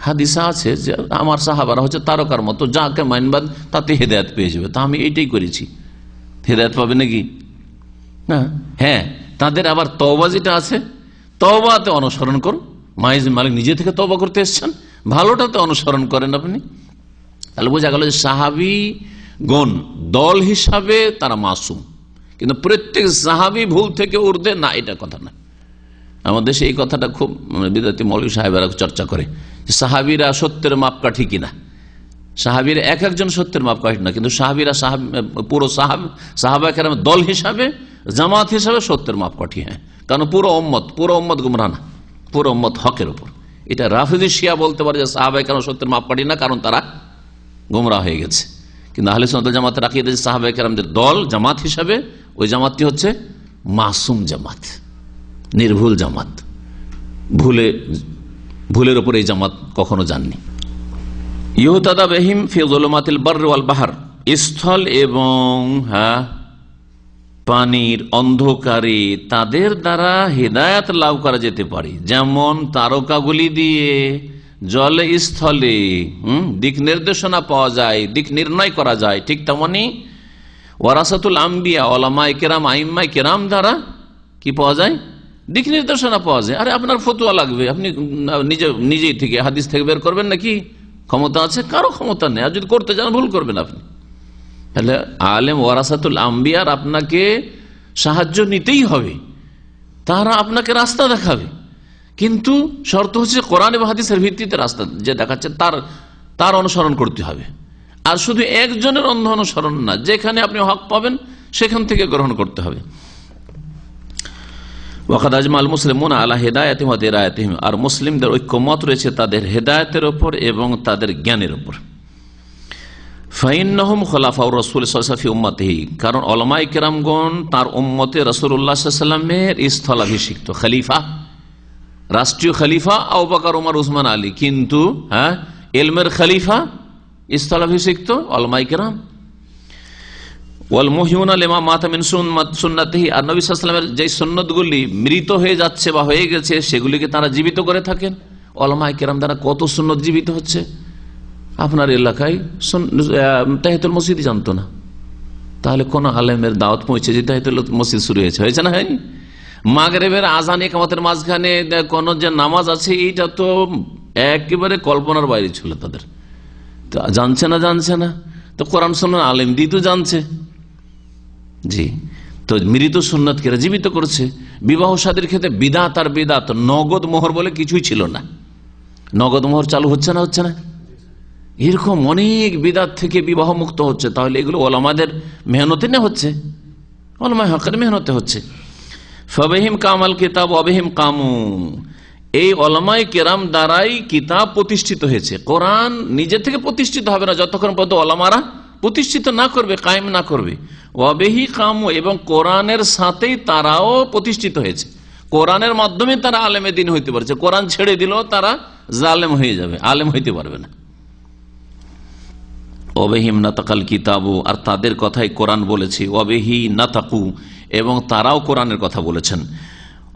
হাদিসা আছে যে আমার সাহাবারা হচ্ছে তারকার মতো, যাকে মানবাদ তাতে হেদায়েত পেয়ে যাবে, তা আমি এইটাই করেছি, হেদায়েত পাবে নাকি? না। হ্যাঁ, তাদের আবার তওবা যেটা আছে, তওবাতে অনুসরণ করো। মাইজ বিন মালিক নিজে থেকে তওবা করতে এসছেন, ভালোটাতে অনুসরণ করেন আপনি। তাহলে বোঝা গেল যে সাহাবীগণ দল হিসাবে তারা মাসুম, কিন্তু প্রত্যেক সাহাবী ভুল থেকে ঊর্ধ্বে না, এটা কথা না। আমাদের দেশে এই কথাটা খুব বিদাতি মৌলভী সাহেবেরা চর্চা করে, সাহাবীরা সত্যের মাপকাঠি কিনা। সাহাবীরা এক একজন সত্যের মাপকাঠি না, কিন্তু সাহাবীরা পুরো সাহাবা কেরাম দল হিসাবে, জামাত হিসাবে সত্যের মাপকাঠি। হ্যাঁ, কারণ পুরো উম্মত গুমরাহ না, পুরো উম্মত হকের উপর, এটা রাফিজি শিয়া বলতে পারে যে সাহাবায়ে কেরাম সত্যের মাপকাঠি না, কারণ তারা গোমরাহ হয়ে গেছে। কিন্তু আহলে সুন্নাত ওয়াল জামাতের আকীদা যে সাহাবায়ে কেরামদের দল জামাত হিসাবে, ওই জামাতটি হচ্ছে মাসুম জামাত, নির্ভুল জামাত। ভুলের উপর এই জামাত কখনো যাননি। ইউহতাদা বিহিম ফি যুলুমাতিল বাররি ওয়াল বাহর, স্থল এবং পানির অন্ধকারে তাদের দ্বারা হেদায়েত লাভ করা যেতে পারে। যেমন তারকাগুলি দিয়ে জলে স্থলে দিক নির্দেশনা পাওয়া যায়, দিক নির্ণয় করা যায়, ঠিক তেমনি ওয়ারাসাতুল আম্বিয়া ওলামায়ে কেরাম আইম্মায়ে কেরাম দ্বারা কি পাওয়া যায়? দিক নির্দেশনা পাওয়া যায়। আরে আপনার ফতোয়া লাগবে, আপনি নিজেই থেকে হাদিস থেকে বের করবেন নাকি? ক্ষমতা আছে? কারো ক্ষমতা নেই। আর যদি করতে চান ভুল করবেন আপনি। তাহলে আলেম ওয়ারাসাতুল আম্বিয়ার আপনাকে সাহায্য নিতেই হবে, তারা আপনাকে রাস্তা দেখাবে, কিন্তু শর্ত হচ্ছে কোরআন এবং হাদিসের ভিত্তিতে রাস্তা যে দেখাচ্ছে তার অনুসরণ করতে হবে। আর শুধু একজনের অন্ধ অনুসরণ না, যেখানে আপনি হক পাবেন সেখান থেকে গ্রহণ করতে হবে। ওয়াকাদ আজমাল মুসলিমুন আলা হিদায়াতিহিম ওয়া দিরায়াতিহিম, আর মুসলিমদের ঐক্যমত রয়েছে তাদের হেদায়েতের উপর এবং তাদের জ্ঞানের উপর। ফাইন্নাহুম খুলাফাউর রাসূল সাল্লাল্লাহু আলাইহি ওয়াসাল্লাম ফি উম্মতিহি, কারণ উলামায়ে কেরামগণ তার উম্মতে রাসূলুল্লাহ সাল্লাল্লাহু আলাইহি ওয়াসাল্লামের স্থলাভিষিক্ত খলিফা, রাষ্ট্রীয় খলিফা আবু বকর, ওমর, উসমান, আলী, কিন্তু ইলমের খলিফা স্থলাভিষিক্ত উলামায়ে কেরাম। ওয়াল মুহিউনা লিমা মাতা মিন সুন্নাতিহি, আর নবী সাল্লাল্লাহু আলাইহি ওয়াসাল্লামের যে সুন্নতগুলি মৃত হয়ে যাচ্ছে বা হয়ে গেছে সেগুলিকে তারা জীবিত করে থাকেন। উলামায়ে কেরাম দ্বারা কত সুন্নত জীবিত হচ্ছে। আপনার এলাকায় তাহিয়াতুল মসজিদ জানতো না, তাহলে কোন আলেমের দাওয়াত পৌঁছে যে তাহিয়াতুল মসজিদ শুরু হয়েছে না হয়নি? মাগরিবের আযান ইকামতের মাঝখানে কোন যে নামাজ আছে এইটা তো একেবারে কল্পনার বাইরে ছিল তাদের। তো জানছে না, তো কোরআন সুন্নাহ আলেম দিয়ে তো জানছে। জি, তো মৃত সুন্নাতকে জীবিত করছে। বিবাহ শাদীর ক্ষেত্রে বিদাত আর বিদাত, নগদ মোহর বলে কিছুই ছিল না, নগদ মোহর চালু হচ্ছে না? এরকম অনেক বিদাত থেকে বিবাহ মুক্ত হচ্ছে। তাহলে এগুলো ওলামাদের মেহনতে না হচ্ছে, ওলামায়ে হকের মেহনতে হচ্ছে। ফাবিহিম কামাল কিতাব ওয়াবিহিম কামু, এই ওলামায়ে কেরাম দ্বারাই কিতাব প্রতিষ্ঠিত হয়েছে। কোরআন নিজে থেকে প্রতিষ্ঠিত হবে না যতক্ষণ পর্যন্ত ওলামারা প্রতিষ্ঠিত না করবে, কায়েম না করবে। ওয়াবিহি কামু, এবং কোরআনের সাথেই তারাও প্রতিষ্ঠিত হয়েছে। কোরআনের মাধ্যমে তারা আলেমে দ্বীন হইতে পারছে। কোরআন ছেড়ে দিলেও তারা জালেম হয়ে যাবে, আলেম হইতে পারবে না। ওয়াবিহিম নাতাকাল কিতাবু, আর তাদের কথাই কোরআন বলেছে। ওয়াবিহি নাতাকু, এবং তারাও কোরআনের কথা বলেছেন।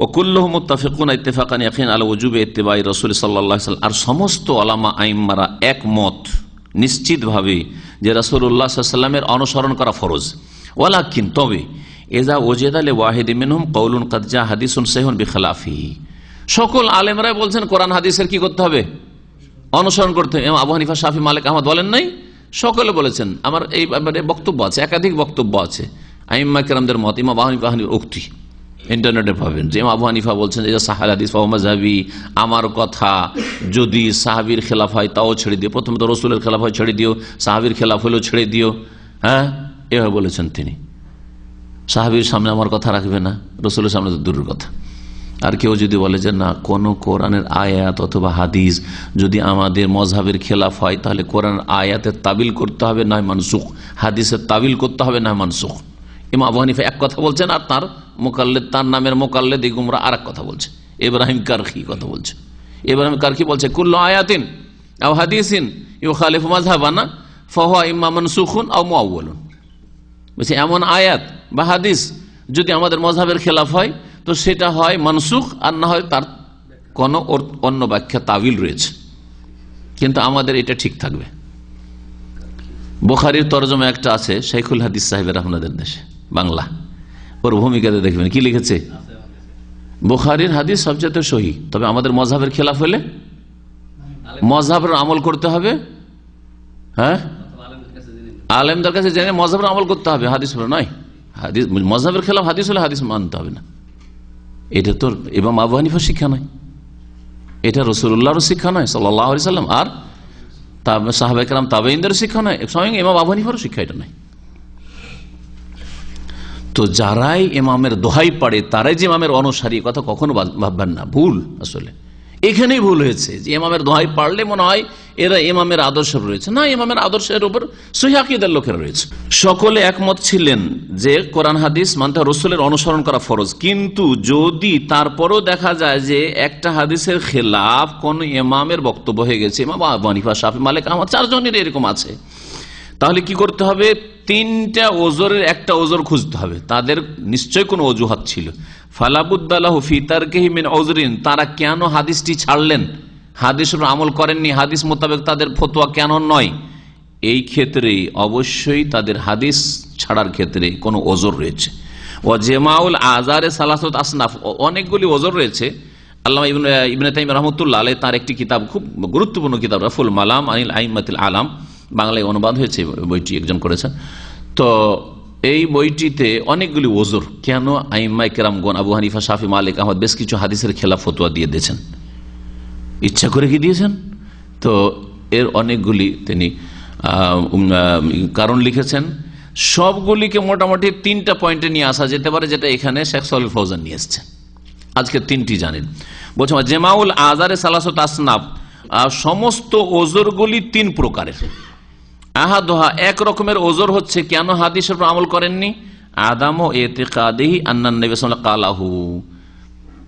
ও কুল্লুহুম মুত্তাফিকুন ইত্তিফাকান ইয়াকিন আলা ওয়াজুবি ইত্তিবাই রাসূল সাল্লাল্লাহু আলাইহি ওয়াসাল্লাম, আর সমস্ত উলামা আইম্মারা একমত নিশ্চিতভাবে যে রাসূলুল্লাহ সাল্লাল্লাহু আলাইহি ওয়াসাল্লামের অনুসরণ করা ফরজ। ওয়ালাকিন, তবে ইযা ওয়াজাদা লিওয়াহিদ মিনহুম কাউলুন কাদ জা হাদিসুন সহিহুন বিখিলাফিহি, সকল আলেমরাই বলছেন কোরআন হাদিসের কি করতে হবে? অনুসরণ করতে হবে। আবু হানিফা, শাফি, মালিক, আহমদ বলেন নাই? সকলে বলেছেন। আমার এই ব্যাপারে বক্তব্য আছে, একাধিক বক্তব্য আছে আইম্মা কেরামদের মত। ইমাম আবু হানিফার উক্তি ইন্টারনেটে পাবেন যে আবু হানিফা বলছেন যে সাহাল হাদিস ফাহুয়া মাযহাবি, আমার কথা যদি সাহাবীর খেলাফ হয় তাও ছেড়ে দিও, প্রথমত রসুলের খেলাফ হয় ছেড়ে দিও, সাহাবীর খেলাফ হলেও ছেড়ে দিও। এভাবে বলেছেন তিনি। সাহাবীর সামনে আমার কথা রাখবে না, রসুলের সামনে তো দূরের কথা। আর কেউ যদি বলে যে না, কোন কোরআনের আয়াত অথবা হাদিস যদি আমাদের মজহাবের খেলাফ হয় তাহলে কোরআন আয়াতের তাবিল করতে হবে, নয় মানসুখ, হাদিসের তাবিল করতে হবে, নয় মানসুখ। ইমাম আবু হানিফা এক কথা বলছেন, আর তার মুকাল্লিদ, তার নামের মুকাল্লিদ গুমরা আর এক কথা বলছে। ইব্রাহিম কারখি কথা বলছে। ইব্রাহিম কারখি বলছে কুল্লু আয়াতিন আও হাদিসিন ইউখালিফু মাযহাবানা ফাহুয়া ইম্মা মানসুখুন আও মুআওয়ালুন, বলছে এমন আয়াত বা হাদিস যদি আমাদের মজহাবের খেলাফ হয় তো সেটা হয় মানসুখ, আর না হয় তার কোনো অন্য ব্যাখ্যা তাবিল রয়েছে, কিন্তু আমাদের এটা ঠিক থাকবে। বুখারীর তরজমা একটা আছে শাইখুল হাদিস সাহেবের, আপনাদের দেশে বাংলা, ওর ভূমিকাতে দেখবেন কি লিখেছে, বুখারীর হাদিস সবচেয়ে সহি, তবে আমাদের মজহাবের খেলাফ হলে মজহাবের আমল করতে হবে। আলেমদের কাছে জেনে মজহাবের আমল করতে হবে, হাদিস হলে নয়। হাদিস মজহাবের খেলাফ হাদিস হলে হাদিস মানতে হবে না। এটা তো ইমাম আবু হানিফার শিক্ষা নয়, এটা রাসূলুল্লাহর শিক্ষা নয় সাল্লাল্লাহু আলাইহি সাল্লাম, আর সাহাবায়ে কেরাম তাবেঈনদের শিক্ষা নয়, স্বয়ং ইমাম আবু হানিফার শিক্ষা এটা নয়। তো যারাই ইমামের দোহাই পড়ে তারাই যে ইমামের অনুসারী, কথা কখনো ভাববেন না, ভুল। আসলে এখানেই ভুল হয়েছে যে ইমামের দোহাই পারলে মনে হয় এরা ইমামের আদর্শের রয়েছে, না, ইমামের আদর্শের উপর সহিহ আকীদার লোকেরা রয়েছে। সকলে একমত ছিলেন যে কোরআন হাদিস মানতে রাসূলের অনুসরণ করা ফরজ, কিন্তু যদি তারপরও দেখা যায় যে একটা হাদিসের খেলাফ কোন ইমামের বক্তব্য হয়ে গেছে, ইমাম আবু হানিফা, শাফি, মালিক, আহমদ, চারজনের এরকম আছে, তাহলে কি করতে হবে? তিনটা ওজরের একটা ওজর খুঁজতে হবে। তাদের নিশ্চয় কোনো অজুহাত ছিল। ফালাবুদ্দালাহু ফি তারকিহি মিন উযরিন, তারা কেন হাদিসটি ছাড়লেন, হাদিসের আমল করেননি, হাদিস মোতাবেক তাদের ফতোয়া কেন নয়, এই ক্ষেত্রে অবশ্যই তাদের হাদিস ছাড়ার ক্ষেত্রে কোনো ওজর রয়েছে। ও জেমাউল আজারে সালাসাত আসনাফ, অনেকগুলি ওজর রয়েছে। আল্লামা ইবনে তাইমিয়া রাহমাতুল্লাহ আলাইহি তার একটি কিতাব, খুব গুরুত্বপূর্ণ কিতাব, রাফুল মালাম আনিল আইম্মাতিল আলাম, বাংলায় অনুবাদ হয়েছে, বইটি একজন করেছেন। তো এই বইটিতে অনেকগুলি ওজর, কেন আইম্মায়ে কেরামগণ আবু হানিফা, শাফি, মালিক, আহমদ বেশ কিছু হাদিসের খেলাফ ফতোয়া দিয়ে দিয়েছেন, ইচ্ছা করে কি দিয়েছেন, তো এর অনেকগুলি তিনি কারণ লিখেছেন। সবগুলিকে মোটামুটি তিনটা পয়েন্টে নিয়ে আসা যেতে পারে, যেটা এখানে শেখ সালেহ ফৌজান নিয়ে এসছেন। আজকে তিনটি জানেন। বলছে জেমাউল আজারে সালাসাত আসনাফ, সমস্ত ওজরগুলি তিন প্রকারের। আহাদোহা, এক রকমের ওজর হচ্ছে কেন হাদিসের উপর আমল করেননি, আদাম ও ইতিকাদিহি আন্নান নবী সাল্লাল্লাহু আলাইহি কালাহু,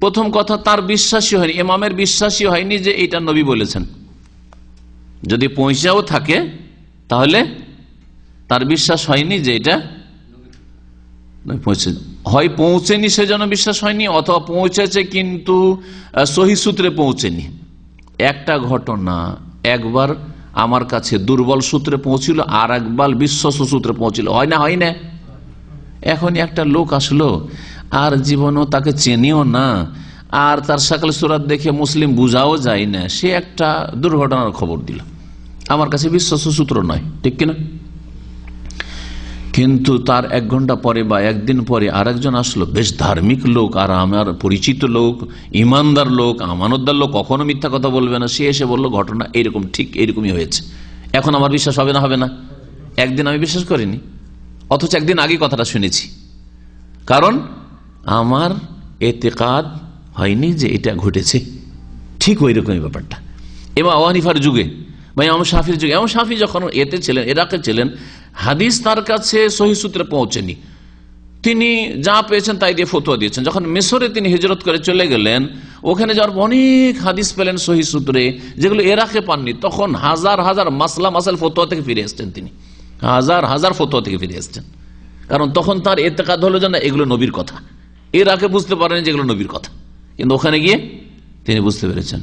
প্রথম কথা তার বিশ্বাসী হয়নি, ইমামের বিশ্বাসী হয়নি যে এটা নবী বলেছেন। যদি পৌঁছাও থাকে তাহলে তার বিশ্বাস হয়নি যে এটা হয় পৌঁছেনি সেজন্য বিশ্বাস হয়নি, অথবা পৌঁছেছে কিন্তু সহিহ সূত্রে পৌঁছেনি। একটা ঘটনা, একবার আমার কাছে দুর্বল সূত্রে পৌঁছিল, আর একবার বিশ্বস্ত সূত্রে পৌঁছিল, হয় না? হয় না? এখন একটা লোক আসলো, আর জীবনও তাকে চেনেও না, আর তার শাকল সুরাত দেখে মুসলিম বুঝাও যায় না, সে একটা দুর্ঘটনার খবর দিল, আমার কাছে বিশ্বস্ত সূত্র নয়, ঠিক কিনা? কিন্তু তার এক ঘন্টা পরে বা একদিন পরে আরেকজন আসলো, বেশ ধার্মিক লোক, আর আমার পরিচিত লোক, ইমানদার লোক, আমানতদার লোক, কখনো মিথ্যা কথা বলবে না, সে এসে বললো ঘটনা এইরকম, ঠিক এইরকমই হয়েছে। এখন আমার বিশ্বাস হবে না? হবে না? একদিন আমি বিশ্বাস করিনি, অথচ একদিন আগে কথাটা শুনেছি, কারণ আমার এতেকাদ হয়নি যে এটা ঘটেছে। ঠিক ওই রকমই ব্যাপারটা ইমাম আবু হানিফার যুগে বা ইমাম শাফির যুগে। ইমাম শাফি যখন এতে ছিলেন, ইরাকে ছিলেন, হাদিস তার কাছে সহিহ সূত্রে পৌঁছেনি, তিনি যা পেয়েছেন তাই দিয়ে ফতোয়া দিয়েছেন। যখন মিশরে তিনি হিজরত করে চলে গেলেন, ওখানে যাওয়ার অনেক হাদিস পেলেন সহিহ সূত্রে, যেগুলো ইরাকে পাননি। তখন হাজার হাজার মাসলা মাসাল ফতোয়া থেকে ফিরে এসছেন, তিনি হাজার হাজার ফতোয়া থেকে ফিরে এসছেন, কারণ তখন তার এতেকাদ হলো যে না, এগুলো নবীর কথা। ইরাকে বুঝতে পারেন যেগুলো নবীর কথা, কিন্তু ওখানে গিয়ে তিনি বুঝতে পেরেছেন।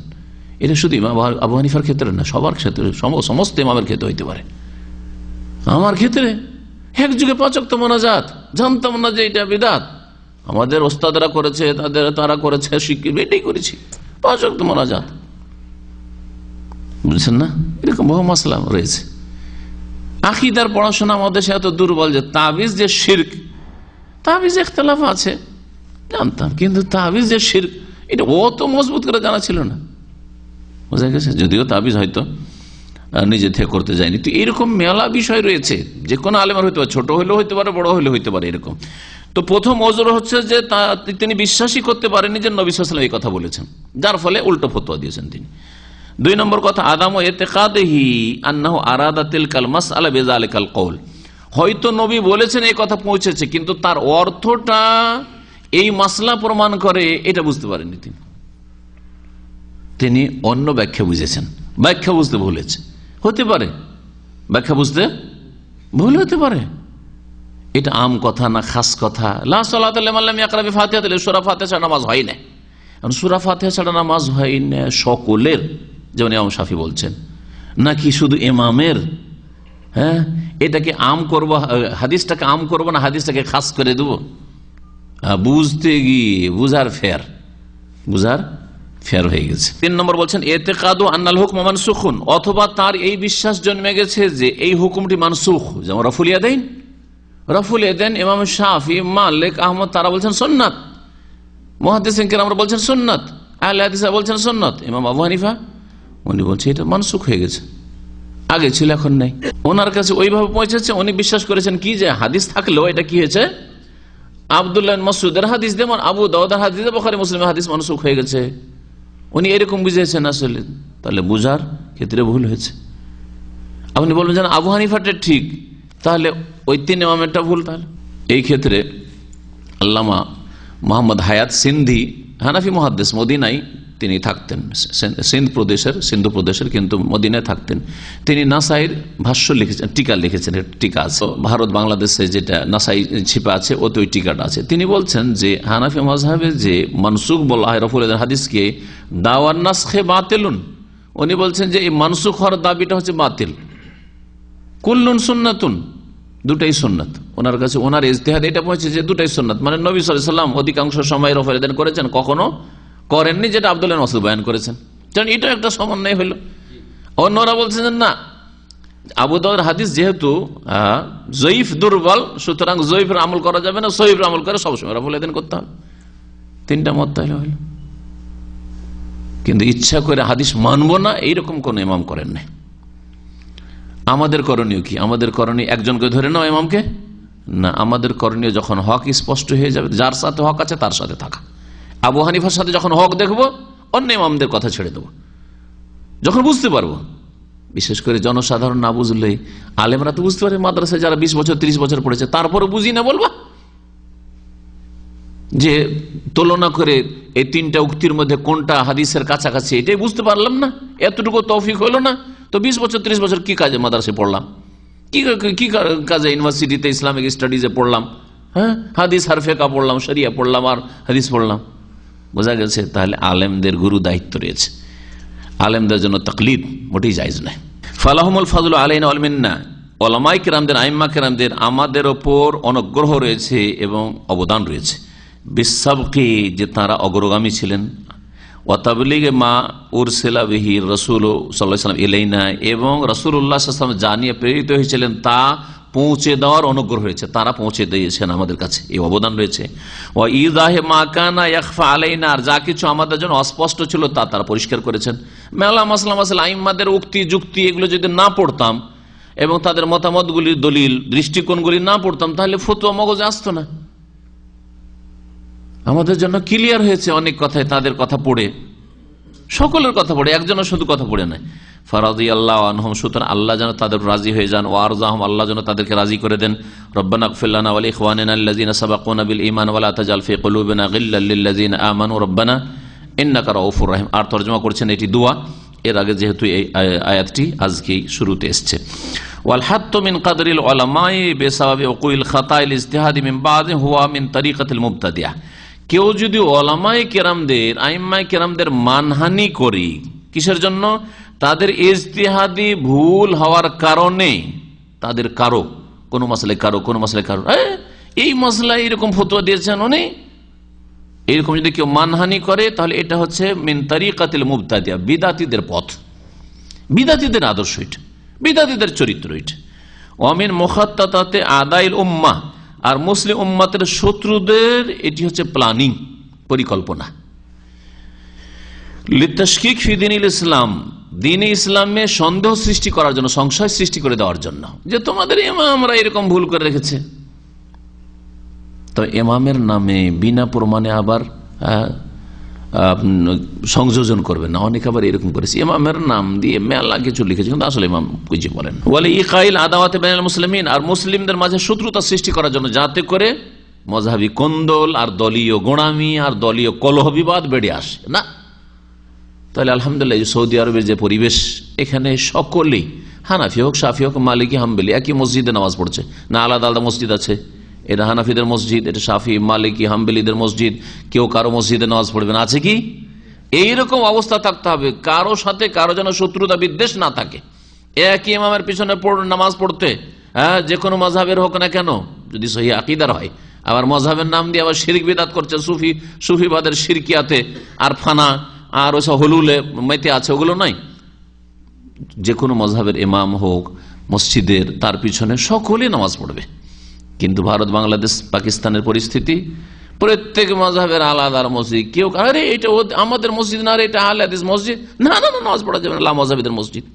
এটা শুধু ইমাম আবু হানিফার ক্ষেত্রে না, সবার ক্ষেত্রে, সমস্ত ইমামের ক্ষেত্রে হইতে পারে। আমার ক্ষেত্রে এক যুগে 5 ওয়াক্ত মোনাজাত, জানতাম না যে এটা বিদআত, আমাদের ওস্তাদরা করেছে, তারা করেছে, শিক্ষিত এটাই করেছি, 5 ওয়াক্ত মোনাজাত, বুঝছেন না? এরকম বহু মাসলা রয়েছে। আকীদার পড়াশোনা আমাদের সে এত দুর্বল যে তাবিজ যে শিরক, তাবিজ ইখতিলাফ আছে জানতাম, কিন্তু তাবিজ যে শিরক এটা অত মজবুত করে জানা ছিল না, বোঝা গেছে? যদিও তাবিজ হয়তো নিজে থেকে করতে যায়নি। তো এরকম মেলা বিষয় রয়েছে, যে কোনো আলেমের হইতে পারে, ছোট হইলেও হইতে পারে, বড় হইলেও হইতে পারে, এরকম। তো প্রথম ওজর হচ্ছে যে তিনি বিশ্বাসই করতে পারেননি যে নবী সাল্লাল্লাহু আলাইহি ওয়াসাল্লাম এই কথা বলেছেন, যার ফলে উল্টো ফতোয়া দিয়েছেন তিনি। 2 নম্বর কথা, আদামু ইতিকাদিহি আন্নাহু আরাদা তিলকাল মাসআলা বিযালিকাল কওল, হয়তো নবী বলেছেন এই কথা পৌঁছেছে, কিন্তু তার অর্থটা এই মাসলা প্রমাণ করে এটা বুঝতে পারেননি তিনি অন্য ব্যাখ্যা বুঝেছেন, ব্যাখ্যা বুঝতে ভুলেছে, হতে পারে ব্যাখ্যা বুঝতে ভুল হতে পারে। এটা আম কথা না খাস কথা। লা সালাতা লিমান লাম ইয়াকরা বিফাতিহাতিল, সূরা ফাতিহা ছাড়া নামাজ হয় না। কারণ সূরা ফাতিহা ছাড়া নামাজ হয় না সকলের, যেমন ইমাম শাফি বলছেন, নাকি শুধু ইমামের? হ্যাঁ, এটাকে আম করব, হাদিসটাকে আম করব না হাদিসটাকে খাস করে দেব? বুঝতে গিয়ে বুঝার ফের হয়ে গেছে। 3 নম্বর বলছেন ইতিকাদু আন্নাল হুকম মানসুখুন, অথবা তার এই বিশ্বাস জন্মে গেছে যে এই হুকুমটি মানসুখ। যেমন রফুল ইয়াদাইন ইমাম শাফি, মালিক, আহমদ তারা বলছেন সুন্নাত, মুহাদ্দিসিন কেরামরা বলছেন সুন্নাত, আহলে হাদিসরা বলছেন সুন্নাত। ইমাম আবু হানিফা উনি বলছেন এটা মানসুখ হয়ে গেছে, আগে ছিল এখন নাই। ওনার কাছে ওইভাবে পৌঁছেছে, উনি বিশ্বাস করেছেন কি যে হাদিস থাকলেও এটা কি হয়েছে, আব্দুল্লাহ মাসউদের হাদিস, যেমন আবু দাউদের হাদিস, বুখারী মুসলিমের হাদিস মানসুখ হয়ে গেছে। উনি এরকম বুঝেছেন আসলে, তাহলে বুঝার ক্ষেত্রে ভুল হয়েছে। আপনি বলবেন যেন আবু হানিফাটা ঠিক, তাহলে ওই 3 ইমামেরটা ভুল। তাহলে এই ক্ষেত্রে আল্লামা মোহাম্মদ হায়াত সিন্ধি, হানাফি মুহাদ্দিস, মদিনায় তিনি থাকতেন, সিন্ধু প্রদেশের, কিন্তু মদিনায় থাকতেন। তিনি নাসাইর ভাষ্য লিখেছেন, টিকা লিখেছেন, টিকা আছে ভারত বাংলাদেশে, যেটা নাসাই ছিপা আছে ওতে ওই টিকাটা আছে। তিনি বলছেন যে হানাফি মাযহাবে যে মানসুখ বলা হয় রফুল হাদিসকে, দাওয়ার নাসখে বাতিলুন, উনি বলছেন যে এই মানসুখ হওয়ার দাবিটা হচ্ছে বাতিল। কুল্লুন সুন্নাতুন, দুটাই সুন্নাত। ওনার কাছে ওনার ইজতিহাদ এটা পৌঁছে যে দুটাই সুন্নাত, মানে নবী সাল্লাল্লাহু আলাইহি ওয়াসাল্লাম অধিকাংশ সময় রফুল করেছেন, কখনো করেননি, যেটা আব্দুল্লাহ মাসউদ বয়ান করেছেন। কারণ এটা একটা সমন্বয় হইল। অন্যরা বলছেন না, আবু দাউদের হাদিস যেহেতু জয়ীফ, দুর্বল, সুতরাং জয়ীফের আমল করা যাবে না, সহিহের আমল করে সবসময় রফুল করতে হবে। 3টা মত তাহলে হইল। কিন্তু ইচ্ছা করে হাদিস মানব না এইরকম কোন ইমাম করেন নাই। আমাদের করণীয় কি? আমাদের করণীয় একজনকে ধরে নাও ইমামকে না, আমাদের করণীয় যখন হক স্পষ্ট হয়ে যাবে, যার সাথে হক আছে তার সাথে থাকা। আবু হানিফার সাথে যখন হক দেখবো, অন্য ইমামদের কথা ছেড়ে দেবো যখন বুঝতে পারবো। বিশেষ করে জনসাধারণ না বুঝলে, আলেমরা তো বুঝতে পারে, মাদ্রাসায় যারা 20 বছর 30 বছর পড়েছে, তারপরে বুঝি না বলবা যে তুলনা করে এই 3টা উক্তির মধ্যে কোনটা হাদিসের কাছাকাছি, এটাই বুঝতে পারলাম না, এতটুকু তৌফিক হলো না। তো 20 বছর 30 বছর কি কাজে মাদ্রাসায় পড়লাম, কি কাজে ইউনিভার্সিটিতে ইসলামিক স্টাডিজে পড়লাম, হ্যাঁ, হাদিস আর ফিকহ পড়লাম, শরিয়া পড়লাম আর হাদিস পড়লাম। বোঝা গেছে তাহলে আলেমদের গুরু দায়িত্ব রয়েছে, আলেমদের জন্য তাকলিদ মোটেই জায়েজ নয়। ফালাহুমুল ফাযলু আলাইনা ওয়াল মিন্না, উলামায়ে কেরামদের, আইম্মা কেরামদের আমাদের ওপর অনুগ্রহ রয়েছে এবং অবদান রয়েছে। বিসাবকি, যে তারা অগ্রগামী ছিলেন, ওয়া তাবলীগে মা উরসিলা বিহি রাসূল সাল্লাল্লাহু আলাইহি ওয়াসাল্লাম ইলাইনা, এবং রাসূলুল্লাহ সাল্লাল্লাহু আলাইহি ওয়াসাল্লাম জানিয়ে প্রেরিত হয়েছিলেন তা পৌঁছে দেওয়ার অনুগ্রহ রয়েছে, তারা পৌঁছে দিয়েছেন আমাদের কাছে, এই অবদান রয়েছে। ওয়া ইযাহে মা কানা ইয়াখফা আলাইনা, আর যা কিছু আমাদের জন্য অস্পষ্ট ছিল তা তারা পরিষ্কার করেছেন। মেলা মাসলা মাসালা আইম্মাদের উক্তি যুক্তি এগুলো যদি না পড়তাম এবং তাদের মতামতগুলি, দলিল, দৃষ্টিকোণগুলি না পড়তাম, তাহলে ফতোয়া মগজে আসতো না। আমাদের জন্য ক্লিয়ার হয়েছে অনেক কথায়, তাদের কথা পড়ে, সকলের কথা পড়ে, একজনের শুধু কথা পড়ে নাই। ফারাদিয়াল্লাহু আনহুম, সুতরাং আল্লাহ যেন তাদের রাজি হয়ে যান, ওয়া আরজাহুম, আল্লাহ যেন তাদেরকে রাজি করে দেন। রব্বানা ইগফির লানা ওয়া লিইখওয়ানিনা আল্লাযিনা সাবাকুনা বিল ঈমান ওয়া লা তাজআল ফি কুলুবিনা গিল্লাল লিল লাযিনা আমানু রব্বানা ইন্নাকা রাউফুর রহিম। আর তরজমা করেছেন এটি দোয়া, এর আগে যেহেতু এই আয়াতটি আজকে শুরুতে এসেছে। ওয়াল হাত্তু মিন কাদরিল উলামাই বিসাবাবি উকুইল খাতাইল ইজতিহাদি মিন বাদি হুয়া মিন তরিকাতিল মুবতাদিয়া, কেউ যদি ওলামায়ে কেরামদের, আইম্মায়ে কেরামদের মানহানি করি, কিসের জন্য? তাদের ইজতিহাদি ভুল হওয়ার কারণে, তাদের কোনো মাসলায় এই মাসলায় এরকম ফতোয়া দিয়েছেন উনি, এরকম যদি কেউ মানহানি করে, তাহলে এটা হচ্ছে মিন তরিকাতিল মুবতাদিয়া, বিদাতীদের পথ, বিদাতীদের আদর্শ, এটা বিদাতীদের চরিত্র, এটা ওয়ামিন মুখাত্তাতাতে আদাইল উম্মাহ, আর মুসলিম উম্মাতের শত্রুদের এটি হচ্ছে প্ল্যানিং, পরিকল্পনা। লিতাশকিক ফি দীনিল ইসলাম, দ্বীনে ইসলামে সন্দেহ সৃষ্টি করার জন্য, সংশয় সৃষ্টি করে দেওয়ার জন্য, যে তোমাদের ইমামরা এরকম ভুল করে রেখেছে। তো ইমামের নামে বিনা প্রমাণে আবার সংযোজন করবে না। অনেকে আবার এরকম করেছে, ইমামের নাম দিয়ে মেলা কিছু লিখেছে, কিন্তু আসলে ইমাম কিছু বলেন। বলে ইকাইল আদাওয়াতে বাইনাল মুসলিমিন, আর মুসলিমদের মাঝে শত্রুতা সৃষ্টি করার জন্য, যাতে করে মযহাবী কোন্দল আর দলীয় গোঁড়ামি আর দলীয় কলহ বিবাদ বেড়ে আসে না। তাহলে আলহামদুলিল্লাহ, সৌদি আরবের যে পরিবেশ, এখানে সকলেই হানাফি হোক, শাফি হোক, মালিকি, হাম্বলি একই মসজিদে নামাজ পড়ছে না, আলাদা আলাদা মসজিদ আছে। এটা হানাফিদের মসজিদ, এটা শাফি, মালিকি, হাম্বলিদের মসজিদ, কেউ কারো মসজিদে নামাজ পড়বে না, আছে কি? এইরকম অবস্থা থাকতে হবে, কারো সাথে কারো যেন শত্রুতা বিদ্বেষ না থাকে। একই ইমামের পিছনে নামাজ পড়তে, হ্যাঁ, যে কোনো মাযহাবের হোক না কেন, যদি সহি আকীদার হয়, আবার মাযহাবের নাম দিয়ে আবার শিরক বিদআত করছে, সুফিবাদের শিরকিয়াতে আর ফানা আর ওসব হলুলে মেতে আছে, ওগুলো নাই। যে কোনো মাযহাবের ইমাম হোক মসজিদের, তার পিছনে সকলেই নামাজ পড়বে। কিন্তু ভারত, বাংলাদেশ, পাকিস্তানের পরিস্থিতি, প্রত্যেক মাযহাবের আলাদা মসজিদ, কেউ আরে এটা আমাদের মসজিদ না, এটা আহলে হাদিস মসজিদ, না না নামাজ পড়া যাবে না, লা মাযহাবিদের মসজিদ,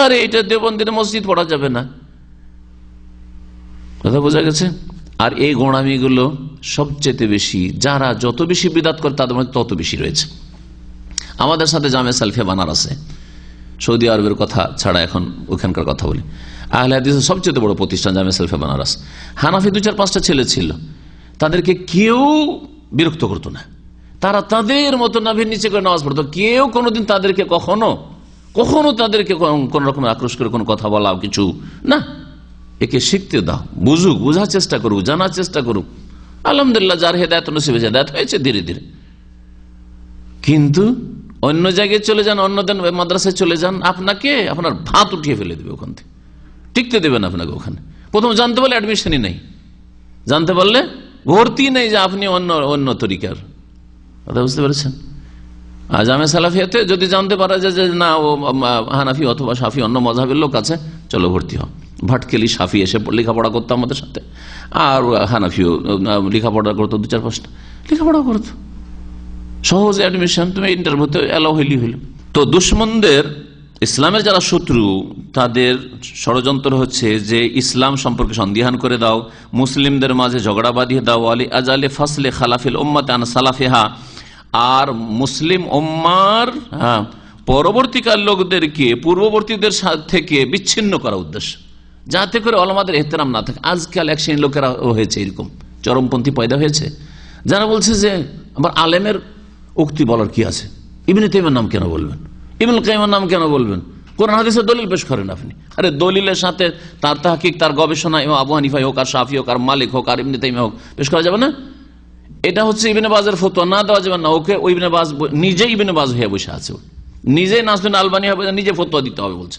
আরে এটা দেওবন্দির মসজিদ, পড়া যাবে না। কথা বোঝা গেছে? আর এই গোঁড়ামিগুলো সবচেয়ে বেশি, যারা যত বেশি বিদআত করে তাদের মধ্যে তত বেশি রয়েছে। আমাদের সাথে জামে সালফিয়া বানারসে, সৌদি আরবের কথা ছাড়া এখন ওখানকার কথা বলি, আহলে হাদিসের সবচেয়ে বড় প্রতিষ্ঠান জামে সালফিয়া বানারস। হানাফি 2-4-5টা ছেলে ছিল, তাদেরকে কেউ বিরক্ত করতো না, তারা তাদের মতো নাভির নিচে করে নামাজ পড়তো। কেউ কোনোদিন তাদেরকে কখনো তাদেরকে কোন রকম আক্রোশ করে কোনো কথা বলা কিছু না। একে শিখতে দাও, বুঝুক, বোঝার চেষ্টা করুক, জানার চেষ্টা করুক। আলহামদুলিল্লাহ, যার হেদায়েত নসিব হয়েছে, হেদায়েত হয়েছে ধীরে ধীরে। কিন্তু অন্য জায়গায় চলে যান, অন্যদের মাদ্রাসায় চলে যান, আপনার ভাত উঠিয়ে ফেলে দেবে, ওখান থেকে টিকতে দেবেন আপনাকে ওখানে। প্রথম জানতে পারলে অ্যাডমিশনই নেই, জানতে পারলে ভর্তি নেই, যে আপনি অন্য তরিকার কথা বুঝতে পেরেছেন। আর জামে সালাফিয়াতে যদি জানতে পারা যায় যে না, ও হানাফি অথবা শাফি অন্য মযহাবের লোক আছে, চলো ভর্তি হও। ভাটকেলি শাফি এসে লেখাপড়া করতো আমাদের সাথে, আর হানাফিও লেখাপড়া করতো, 2-4-5টা লেখাপড়া করতো, সহজ অ্যাডমিশন, তুমি ইন্টারভিউতে এলাও হইলি হইল। তো দুশ্মনদের, ইসলামের যারা শত্রু, তাদের ষড়যন্ত্র হচ্ছে যে ইসলাম সম্পর্কে সন্দিহান করে দাও, মুসলিমদের মাঝে ঝগড়া বাঁধিয়ে দাও, আলী আজালে ফাসলে খালাফিল উম্মাত আন সালাফিহা, আর মুসলিম উম্মার পরবর্তীকার লোকদেরকে পূর্ববর্তীদের থেকে বিচ্ছিন্ন করা উদ্দেশ্য, যাতে করে ওলামাদের ইহতিরাম না থাকে। আজকাল এক শ্রেণীর লোকেরা হয়েছে এরকম, চরমপন্থী পয়দা হয়েছে, যারা বলছে যে আবার আলেমের উক্তি বলার কি আছে, ইবনে তাইমিয়ার নাম কেন বলবেন, ইবনুল কাইয়িমের নাম কেন বলবেন, কোরআন হাদিসের দলিল পেশ করেন আপনি। আরে দলিলের সাথে তার তাহকিক, তার গবেষণা, আবু হানিফা হোক আর শাফি হোক আর মালিক হোক আর ইবনে তাইমিয়া হোক, পেশ করা যাবে না? এটা হচ্ছে ইবনে বাজের ফতোয়া, না দেওয়া যাবে না। ওকে ওই ইবনে বাজ নিজেই ইবনে বাজ হয়ে বসে আছে, নিজেই নাসরুদ্দিন আলবানী হবে, নিজে ফতোয়া দিতে হবে বলছে।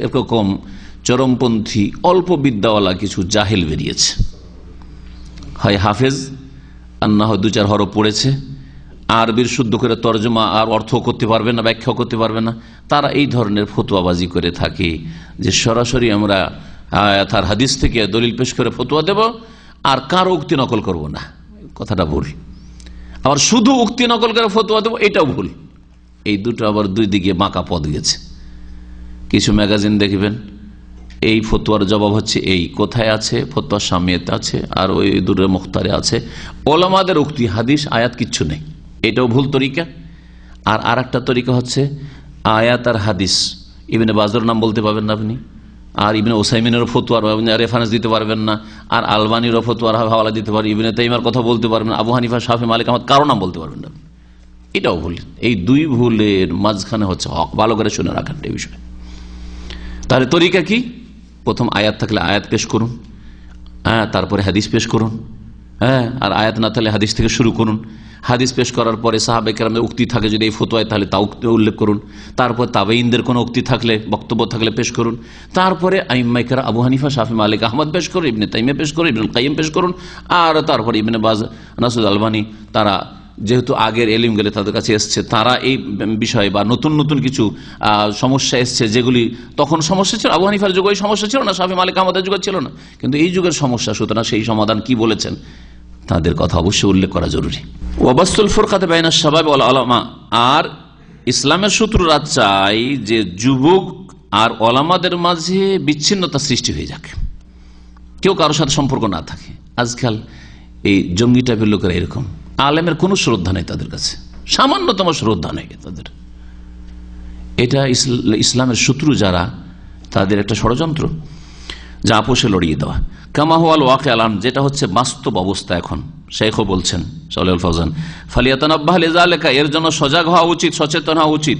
একরকম চরমপন্থী অল্প বিদ্যাওয়ালা কিছু জাহেল বেরিয়েছে, হয় হাফেজ আর না হয় 2-4 হরফ পড়েছে, আরবির শুদ্ধ করে তর্জমা আর অর্থ করতে পারবে না, ব্যাখ্যা করতে পারবে না। তারা এই ধরনের ফতোয়াবাজি করে থাকে যে সরাসরি আমরা তার হাদিস থেকে দলিল পেশ করে ফতোয়া দেব, আর কারো উক্তি নকল করব না, কথাটা ভুল। আবার শুধু উক্তি নকল করে ফতোয়া দেব, এটাও ভুল। এই দুটো আবার দুই দিকে বাঁকা পথ গেছে। কিছু ম্যাগাজিন দেখবেন, এই ফতোয়ার জবাব হচ্ছে এই, কোথায় আছে? ফতোয়া সামিয়াতে আছে, আর ওই দূরে মুখতারে আছে। ওলামাদের উক্তি, হাদিস, আয়াত কিচ্ছু নেই, এটাও ভুল তরিকা। আর একটা তরিকা হচ্ছে আয়াত আর হাদিস, ইবনে বাজর নাম বলতে পারবেন না আপনি, আর ইবনে ওসাইমিনের ফতোয়ার রেফারেন্স দিতে পারবেন না, আর আলবানিরও ফতোয়ার হাওয়ালা দিতে পারবেন, ইবনে তাইমিয়ার কথা বলতে পারবেন, আবু হানিফা, শাফি, মালিক, আহমদ কারো নাম বলতে পারবেন না, এটাও ভুল। এই দুই ভুলের মাঝখানে হচ্ছে হক। ভালো করে শুনে রাখেন এই বিষয়ে। তাহলে তরিকা কি? প্রথম আয়াত থাকলে আয়াত পেশ করুন, তারপরে হাদিস পেশ করুন, আর আয়াত না থাকলে হাদিস থেকে শুরু করুন। হাদিস পেশ করার পরে সাহাবায়ে কেরামের উক্তি থাকে যদি এই ফতোয়ায়, তাহলে তা উল্লেখ করুন। তারপর তাবেঈনদের কোনো উক্তি থাকলে, বক্তব্য থাকলে পেশ করুন। তারপরে আইম্মায়ে কেরাম আবু হানিফা, শাফি, মালিক, আহমদ পেশ করুন, ইবনে তাইমিয়া পেশ করুন, ইবনুল কাইয়িম পেশ করুন, আর তারপরে ইবনে বাজ, নাসরুদ্দিন আলবানী, তারা যেহেতু আগের এলিম গেলে তাদের কাছে এসছে, তারা এই বিষয়ে বা নতুন নতুন কিছু সমস্যা এসছে, যেগুলি তখন সমস্যা ছিল, আবু হানিফার যুগে এই সমস্যা ছিল না, শাফি, মালিক, আহমদের যুগে ছিল না, কিন্তু এই যুগের সমস্যা, সুতরাং সেই সমাধান কি বলেছেন তাদের কথা অবশ্যই উল্লেখ করা জরুরি। ওয়াবাসুল ফুরকাত বাইনা শাবাব ওয়াল উলামা, আর ইসলামের শত্রুরা চাই যে যুবক আর ওলামাদের মাঝে বিচ্ছিন্নতা সৃষ্টি হয়ে যাক, কেউ কারোর সাথে সম্পর্ক না থাকে। আজকাল এই জঙ্গি টাইপের লোকেরা এরকম, আলেমের কোনো শ্রদ্ধা নেই তাদের কাছে, সামান্যতম শ্রদ্ধা নেই তাদের। এটা ইসলামের শত্রু যারা, তাদের একটা ষড়যন্ত্র, যা আপোষে লড়িয়ে দেওয়া। কামা হুয়াল ওয়াকি আলাম, যেটা হচ্ছে বাস্তব অবস্থা এখন। শেখও বলছেন সালেহুল ফওজান, ফালিয়াতানাব্বাহ লিযালিকা, এর জন্য সজাগ হওয়া উচিত, সচেতন হওয়া উচিত।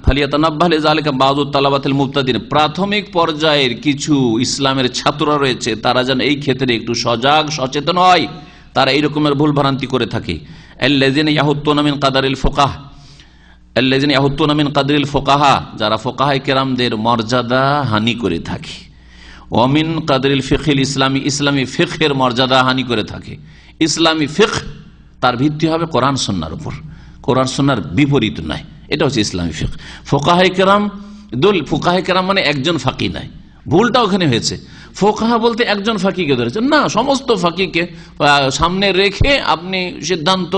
ফালিয়াতানাব্বাহ লিযালিকা বাযু তালাবাতিল মুবতাদিন, প্রাথমিক পর্যায়ের কিছু ইসলামের ছাত্ররা রয়েছে, তারা যেন এই ক্ষেত্রে একটু সজাগ সচেতন হয়। তারা এই রকমের ভুল ভ্রান্তি করে থাকে। আল্লাযিনা ইয়াহুত্তুনা মিন কাদারিল ফুকাহ, আল্লাযিনা ইয়াহুত্তুনা মিন কাদরিল ফুকাহা, যারা ফুকাহায়ে কেরামদের মর্যাদা হানি করে থাকে। ওমিন কাদরিল ফিকহিল ইসলামী, ইসলামী ফিকহের মর্যাদা হানি করে থাকে। ইসলামী ফিকহ তার ভিত্তি হবে কোরআন সুন্নাহর উপর, কোরআন সুন্নাহর বিপরীত নয়, এটা হচ্ছে ইসলামী ফিকহ। ফুকাহায়ে কেরাম, ফুকাহায়ে কেরাম মানে একজন ফাকি নাই, ভুলটা ওখানে হয়েছে। ফোকাহা বলতে একজন ফাকিকে ধরেছেন না, সমস্ত ফাকিকে সামনে রেখে আপনি সিদ্ধান্ত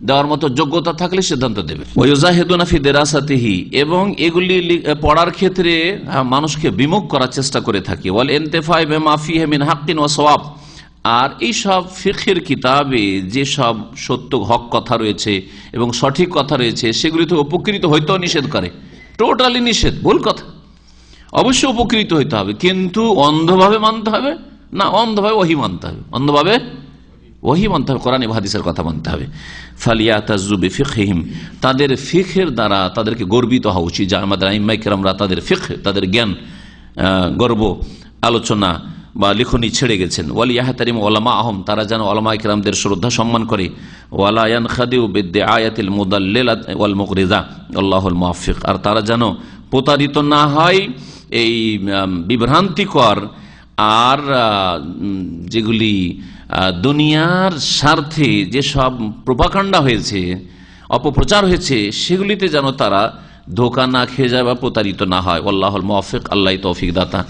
দেওয়ার মতো যোগ্যতা থাকলে সিদ্ধান্ত দেবেন। ওয়াজাহিদুনা ফি দিরাসাতিহি, এবং এগুলি পড়ার ক্ষেত্রে মানুষকে বিমুখ করার চেষ্টা করে থাকি। ওয়াল ইনতিফাই বিমা ফিহি মিন হাক্কিন ওয়া সওয়াব, আর এই সব ফিকহের কিতাবে যে সব সত্য হক কথা রয়েছে এবং সঠিক কথা রয়েছে সেগুলি তো উপকৃত হইতেও নিষেধ করে, টোটালি নিষেধ, ভুল কথা। অবশ্যই উপকৃত হইতে হবে, কিন্তু অন্ধভাবে মানতে হবে না, অন্ধভাবে ওহী মানতে হবে, অন্ধভাবে ওহী মানতে হবে, কোরআন এবং হাদিসের কথা মানতে হবে। ফালিয়াতাযু বিফিকহিম, তাদের ফিকহের দ্বারা তাদেরকে গর্বিত হওয়া উচিত, যা আমাদের আইম্মায়ে কেরামরা তাদের ফিকহ, তাদের জ্ঞান, গর্ব, আলোচনা বা লিখনি ছেড়ে গেছেন। ওয়ালিয়াহতারিম উলামাআহুম, তারা যেন উলামায়ে কেরামদের শ্রদ্ধা সম্মান করে। ওয়ালা ইয়ানখাদিউ বিদআয়াতিল মুদাল্লিলাত ওয়াল মুগরিযা আল্লাহুল মুওয়াফিক, আর তারা যেন প্রতারিত না হয় এই বিভ্রান্তিকর আর যেগুলি দুনিয়ার স্বার্থে যেসব প্রোপাগান্ডা হয়েছে, অপপ্রচার হয়েছে, সেগুলিতে যেন তারা ধোঁকা না খেয়ে যায় বা প্রতারিত না হয়। আল্লাহুল মুওয়াফিক, আল্লাহ তৌফিক দাতা।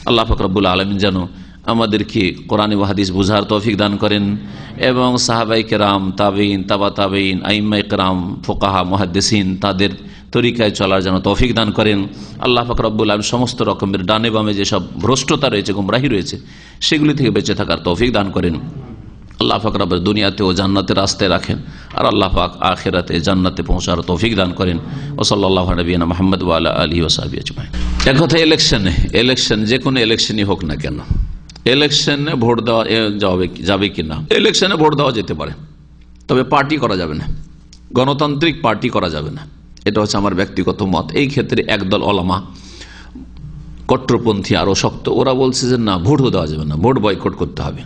আল্লাহ পাক রব্বুল আলামিন যেন আমাদেরকে কোরআন ও হাদিস বুঝার তৌফিক দান করেন এবং সাহাবায়ে কেরাম, তাবেঈন, তাবা তাবেঈন, আইম্মায়ে কেরাম, ফুকাহা, মুহাদ্দিসিন তাদের তরিকায় চলার যেন তৌফিক দান করেন। আল্লাহ পাক রব্বুল আলামিন সমস্ত রকমের ডানে বামে যেসব ভ্রষ্টতা রয়েছে, গুমরাহি রয়েছে, সেগুলি থেকে বেঁচে থাকার তৌফিক দান করেন। আল্লাহ পাক রব্বুল দুনিয়াতে ও জান্নাতে রাস্তায় রাখেন, আর আল্লাহ পাক আখিরাতে জান্নাতে পৌঁছার তৌফিক দান করেন। ও সাল্লাল্লাহু আলা নবিয়িনা মুহাম্মদ ওয়া আলা আলিহি ওয়া সাহবিহি আজমাইন। এক কথা, ইলেকশন যে কোনো ইলেকশনই হোক না কেন, ইলেকশনে ভোট দেওয়া যাবে কিনা? ইলেকশনে ভোট দেওয়া যেতে পারে, তবে পার্টি করা যাবে না, গণতান্ত্রিক পার্টি করা যাবে না। এটা হচ্ছে আমার ব্যক্তিগত মত। এই ক্ষেত্রে একদল ওলামা কট্টরপন্থী আরো শক্ত, ওরা বলছে যে না, ভোটও দেওয়া যাবে না, ভোট বয়কট করতে হবে।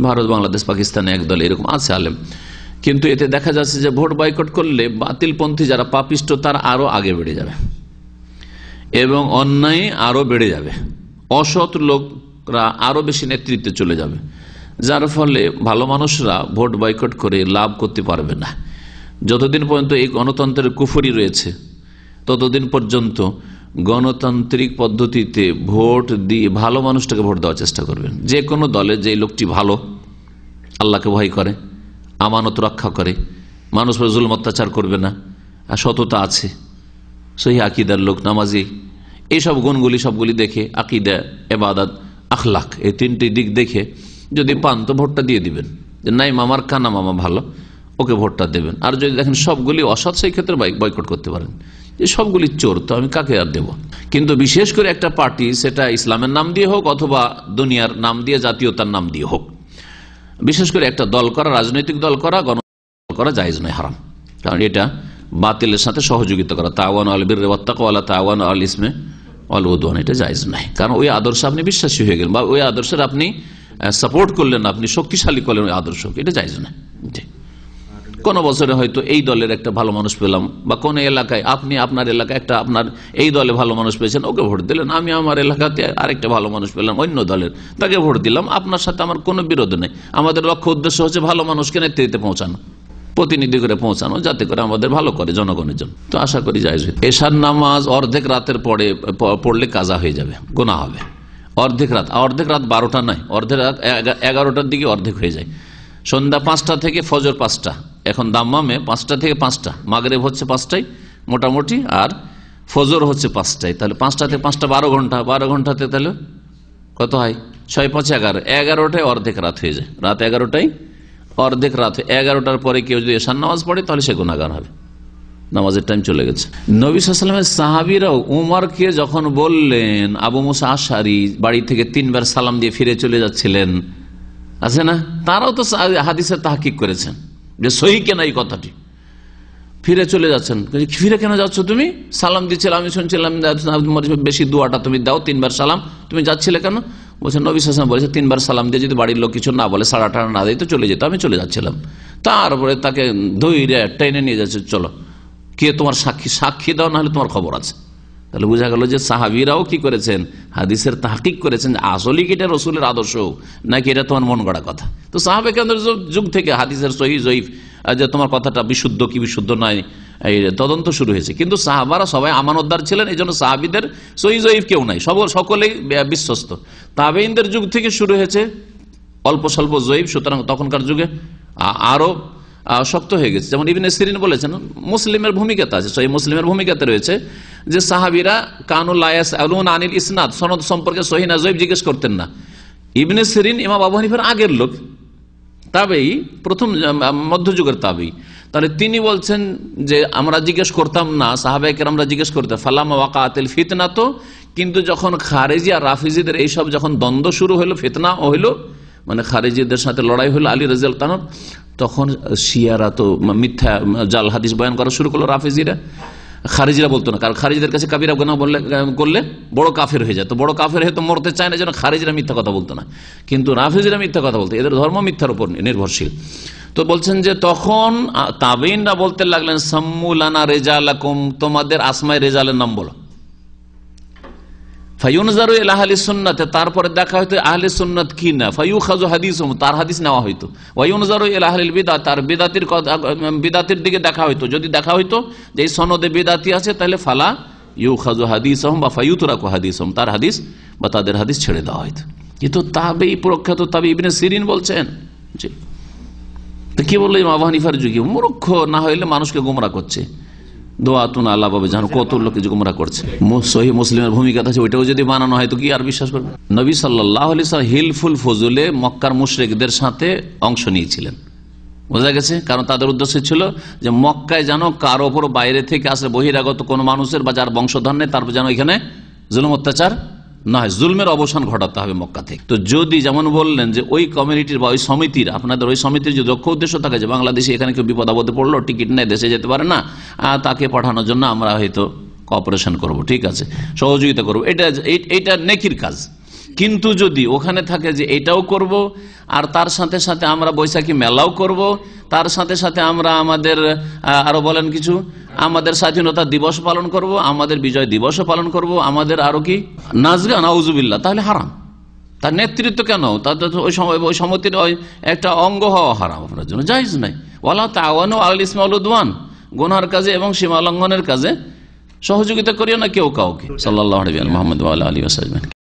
ভারত, বাংলাদেশ, পাকিস্তানে একদল এরকম আছে আলেম, কিন্তু এতে দেখা যাচ্ছে যে ভোট বয়কট করলে বাতিলপন্থী যারা পাপিষ্ট তারা আরো আগে বেড়ে যাবে এবং অন্যায় আরো বেড়ে যাবে, অসৎ লোকরা আরো বেশি নেতৃত্বে চলে যাবে, যার ফলে ভালো মানুষরা ভোট বয়কট করে লাভ করতে পারবে না। যতদিন পর্যন্ত এই গণতন্ত্রের কুফরি রয়েছে ততদিন পর্যন্ত গণতান্ত্রিক পদ্ধতিতে ভোট দিয়ে ভালো মানুষটাকে ভোট দেওয়ার চেষ্টা করবেন। যে কোনো দলে যে লোকটি ভালো, আল্লাহকে ভয় করে, আমানত রক্ষা করে, মানুষ জুলম অত্যাচার করবে না, আর সততা আছে, সহি আকিদার লোক, নামাজি, এইসব গুণগুলি সবগুলি দেখে, আকিদা, ইবাদত, আখলাক, এই তিনটি দিক দেখে যদি পান তো ভোটটা দিয়ে দিবেন। যে নাই মামার কানা মামা ভালো, ওকে ভোটটা দেবেন। আর যদি দেখেন সবগুলি অসৎ, সেই ক্ষেত্রে বয়কট করতে পারেন। যে সবগুলি চোর, তো আমি কাকে আর দেব? কিন্তু বিশেষ করে একটা পার্টি, সেটা ইসলামের নাম দিয়ে হোক অথবা দুনিয়ার নাম দিয়ে, জাতীয়তার নাম দিয়ে হোক, বিশেষ করে একটা দল করা, রাজনৈতিক দল করা, গণতন্ত্র করা জায়েজ নয়, হারাম। কারণ এটা বাতিলের সাথে সহযোগিতা করা, তাওয়ান আল বিররি ওয়াত তাকওয়া ওয়ালা তাওয়ান আল ইসমি ওয়াল উদওয়ান, এটা জায়েজ নয়। কারণ ওই আদর্শে আপনি বিশ্বাসী হয়ে গেলেন বা ওই আদর্শের আপনি সাপোর্ট করলেন, আপনি শক্তিশালী করলেন ওই আদর্শকে, এটা জায়েজ নয়। কোন বছরে হয়তো এই দলের একটা ভালো মানুষ পেলাম, বা কোন এলাকায় আপনি আপনার এলাকায় একটা আপনার এই দলে ভালো মানুষ পেয়েছেন, ওকে ভোট দিলেন। আমি আমার এলাকাতে আরেকটা ভালো মানুষ পেলাম অন্য দলের, তাকে ভোট দিলাম। আপনার সাথে আমার কোনো বিরোধ নেই। আমাদের লক্ষ্য উদ্দেশ্য হচ্ছে ভালো মানুষকে নেতৃত্বে পৌঁছানো, প্রতিনিধি করে পৌঁছানো, যাতে করে আমাদের ভালো করে জনগণের জন্য। তো আশা করি জায়েজ। এশার নামাজ অর্ধেক রাতের পড়লে কাজা হয়ে যাবে, গুনাহ হবে। অর্ধেক রাত 12টা নয়, অর্ধেক রাত 11টার দিকে অর্ধেক হয়ে যায়। সন্ধ্যা 5টা থেকে ফজর 5টা, এখন দাম্মামে 5টা থেকে 5টা, মাগরিব হচ্ছে 5টায় মোটামুটি, আর ফজর হচ্ছে 5টায়। তাহলে 5টা থেকে 5টা 12 ঘন্টা, 12 ঘন্টাতে তাহলে কত হয়? 6 5 11, 11টায় অর্ধেক রাত হয়ে যায়। রাত 11টায় অর্ধেক রাত, 11টার পরে কেউ যদি এশার নামাজ পড়ে তাহলে সে গুনাহগার হবে, নামাজের টাইম চলে গেছে। নবী সাল্লাল্লাহু আলাইহি ওয়াসাল্লামের সাহাবীরাও উমরকে যখন বললেন, আবু মুসা আশআরী বাড়ি থেকে 3 বার সালাম দিয়ে ফিরে চলে যাচ্ছিলেন, আছে না, তারাও তো হাদিসের তাহকিক করেছেন যে সহি কেনা এই কথাটি। ফিরে চলে যাচ্ছেন, ফিরে কেন যাচ্ছ তুমি? সালাম দিচ্ছিলে, আমি শুনছিলাম বেশি দোয়াটা তুমি দাও, 3 বার সালাম, তুমি যাচ্ছিলে কেন? বলছেন নবী সাল্লাল্লাহু আলাইহি ওয়াসাল্লাম বলেছে 3 বার সালাম দিয়ে যদি বাড়ির লোক কিছু না বলে, সাড়া টাড়া না দেয়, তো চলে যেত, আমি চলে যাচ্ছিলাম। তারপরে তাকে ধৈর্য টেনে নিয়ে যাচ্ছে, চলো কে তোমার সাক্ষী দাও, না হলে তোমার খবর আছে। তাহলে বোঝা গেল যে সাহাবীরাও কি করেছেন, হাদিসের তাহকিক করেছেন, আসলে কি এটা রসুলের আদর্শ নাকি এটা তোমার মন গড়া কথা। তো সাহাবে কেন্দ্রের যুগ থেকে হাদিসের সহিহ জয়ীফ, যে তোমার কথাটা বিশুদ্ধ কি বিশুদ্ধ নয়, এই তদন্ত শুরু হয়েছে। কিন্তু সাহাবারা সবাই আমানতদার ছিলেন, এই জন্য সাহাবিদের সহিহ জয়ীফ কেউ নাই, সকলেই বিশ্বস্ত। তাবেঈনদের যুগ থেকে শুরু হয়েছে অল্প স্বল্প জয়ীফ, সুতরাং তখনকার যুগে আরো শক্ত হয়ে গেছে। যেমন ইবনে সিরিন বলেছেন, মুসলিমের ভূমিকাতে আছে, সহিহ মুসলিমের ভূমিকাতে রয়েছে যে সাহাবীরা কানুল লা ইয়াসআলুনা আনিল ইসনাদ, সনদ সম্পর্কে সহিহ না জয়ীফ জিজ্ঞেস করতেন না। ইবনে সিরিন ইমাম আবু হানিফার আগের লোক, তাবেই, প্রথম মধ্যযুগের তাবেই। তাহলে তিনি বলছেন যে আমরা জিজ্ঞেস করতাম না, সাহাবায়ে কেরামরা জিজ্ঞেস করতেন ফালামা ওয়াকাতিল ফিতনা, তো কিন্তু যখন খারেজি আর রাফিজিদের এইসব যখন দ্বন্দ্ব শুরু হলো, ফিতনা হইলো, মানে খারেজিদের সাথে লড়াই হলো আলী রাদিয়াল্লাহু তাআলা, তখন শিয়ারা তো মিথ্যা জাল হাদিস বয়ান করা শুরু করলো। রাফিজিরা, খারিজিরা বলতো না, কারণ খারিজিদের কাছে কাবিরা গুনাহ করলে বড় কাফের হয়ে যায়, তো বড় কাফের হয়ে তো মরতে চায় না, যেন খারিজিরা মিথ্যা কথা বলতো না, কিন্তু রাফিজিরা মিথ্যা কথা বলতো, এদের ধর্ম মিথ্যার উপর নির্ভরশীল। তো বলছেন যে তখন তাবেঈনরা বলতে লাগলেন সাম্মুলানা রিজালাকুম, তোমাদের আসমায়ে রিজালের নাম বলো। ফায়ুনজারু ইলা আহলি সুন্নাতে, তারপরে দেখা হয়তো আহলে সুন্নাত কি না, ফায়ুখাযু হাদিসুম, তার হাদিস নেওয়া হইতো। ওয়ায়ুনজারু ইলা আহলিল বিদআত, তার বিদাতির দিকে দেখা হইতো, যদি দেখা হইতো যে এই সনদে বিদাতি আছে তাহলে ফালা ইউখাযু হাদিসহুম বা ফায়ুতরাকু হাদিসহুম, তার হাদিস বা তাদের হাদিস ছেড়ে দেওয়া হইতো। কিন্তু তাবেঈ, প্রখ্যাত তাবেঈ ইবনে সিরিন বলছেন জি। তো কি বললো ইমাম আবু হানিফার যুগে? মূর্খ না হইলে মানুষকে গোমরা করছে, দোয়াতুন আল্লাহ বাবা জানো কত লোক গোমরা করছে। সহিহ মুসলিমের ভূমিকা আছে, ওইটাও যদি বানানো হয় তো কি আর বিশ্বাস করবে? নবী সাল্লাল্লাহু আলাইহি ওয়াসাল্লাম হিলফুল ফজলে মক্কার মুশরিকদের সাথে অংশ নিয়েছিলেন, বোঝা গেছে? কারণ তাদের উদ্দেশ্য ছিল যে মক্কায় যেন কার ওপর বাইরে থেকে আসে বহিরাগত কোন মানুষের বা যার বংশধর নেই, তারপর যেন এখানে জুলুম অত্যাচার না হয়, জুলমের অবসান ঘটাতে হবে মক্কা থেকে। তো যদি যেমন বললেন যে ওই কমিউনিটির বা ওই সমিতির, আপনাদের ওই সমিতির যদি লক্ষ্য উদ্দেশ্য থাকে যে বাংলাদেশে এখানে কেউ বিপদ আপদে পড়লো, টিকিট নেই, দেশে যেতে পারে না, তাকে পাঠানোর জন্য আমরা হয়তো কোঅপারেশন করব, ঠিক আছে, সহযোগিতা করব, এটা নেকির কাজ। কিন্তু যদি ওখানে থাকে যে এটাও করব আর তার সাথে সাথে আমরা বৈশাখী মেলাও করব, তার সাথে সাথে আমরা আমাদের আরো বলেন কিছু, আমাদের স্বাধীনতা দিবস পালন করব, আমাদের বিজয় দিবসও পালন করব, আমাদের আরো কি নাজগা নাউজুবিল্লাহ, তাহলে হারাম। তার নেতৃত্ব কেন, তাদের ওই সমিতির একটা অঙ্গ হওয়া হারাম আপনার জন্য, জায়েজ নাই। ওয়ালা তাআওয়ানু আলাল ইসমি ওয়াল উদওয়ান, গুনাহের কাজে এবং সীমা লঙ্ঘনের কাজে সহযোগিতা করিও না কেউ কাউকে। সাল্লাল্লাহু আলাইহি ওয়া সাল্লাম।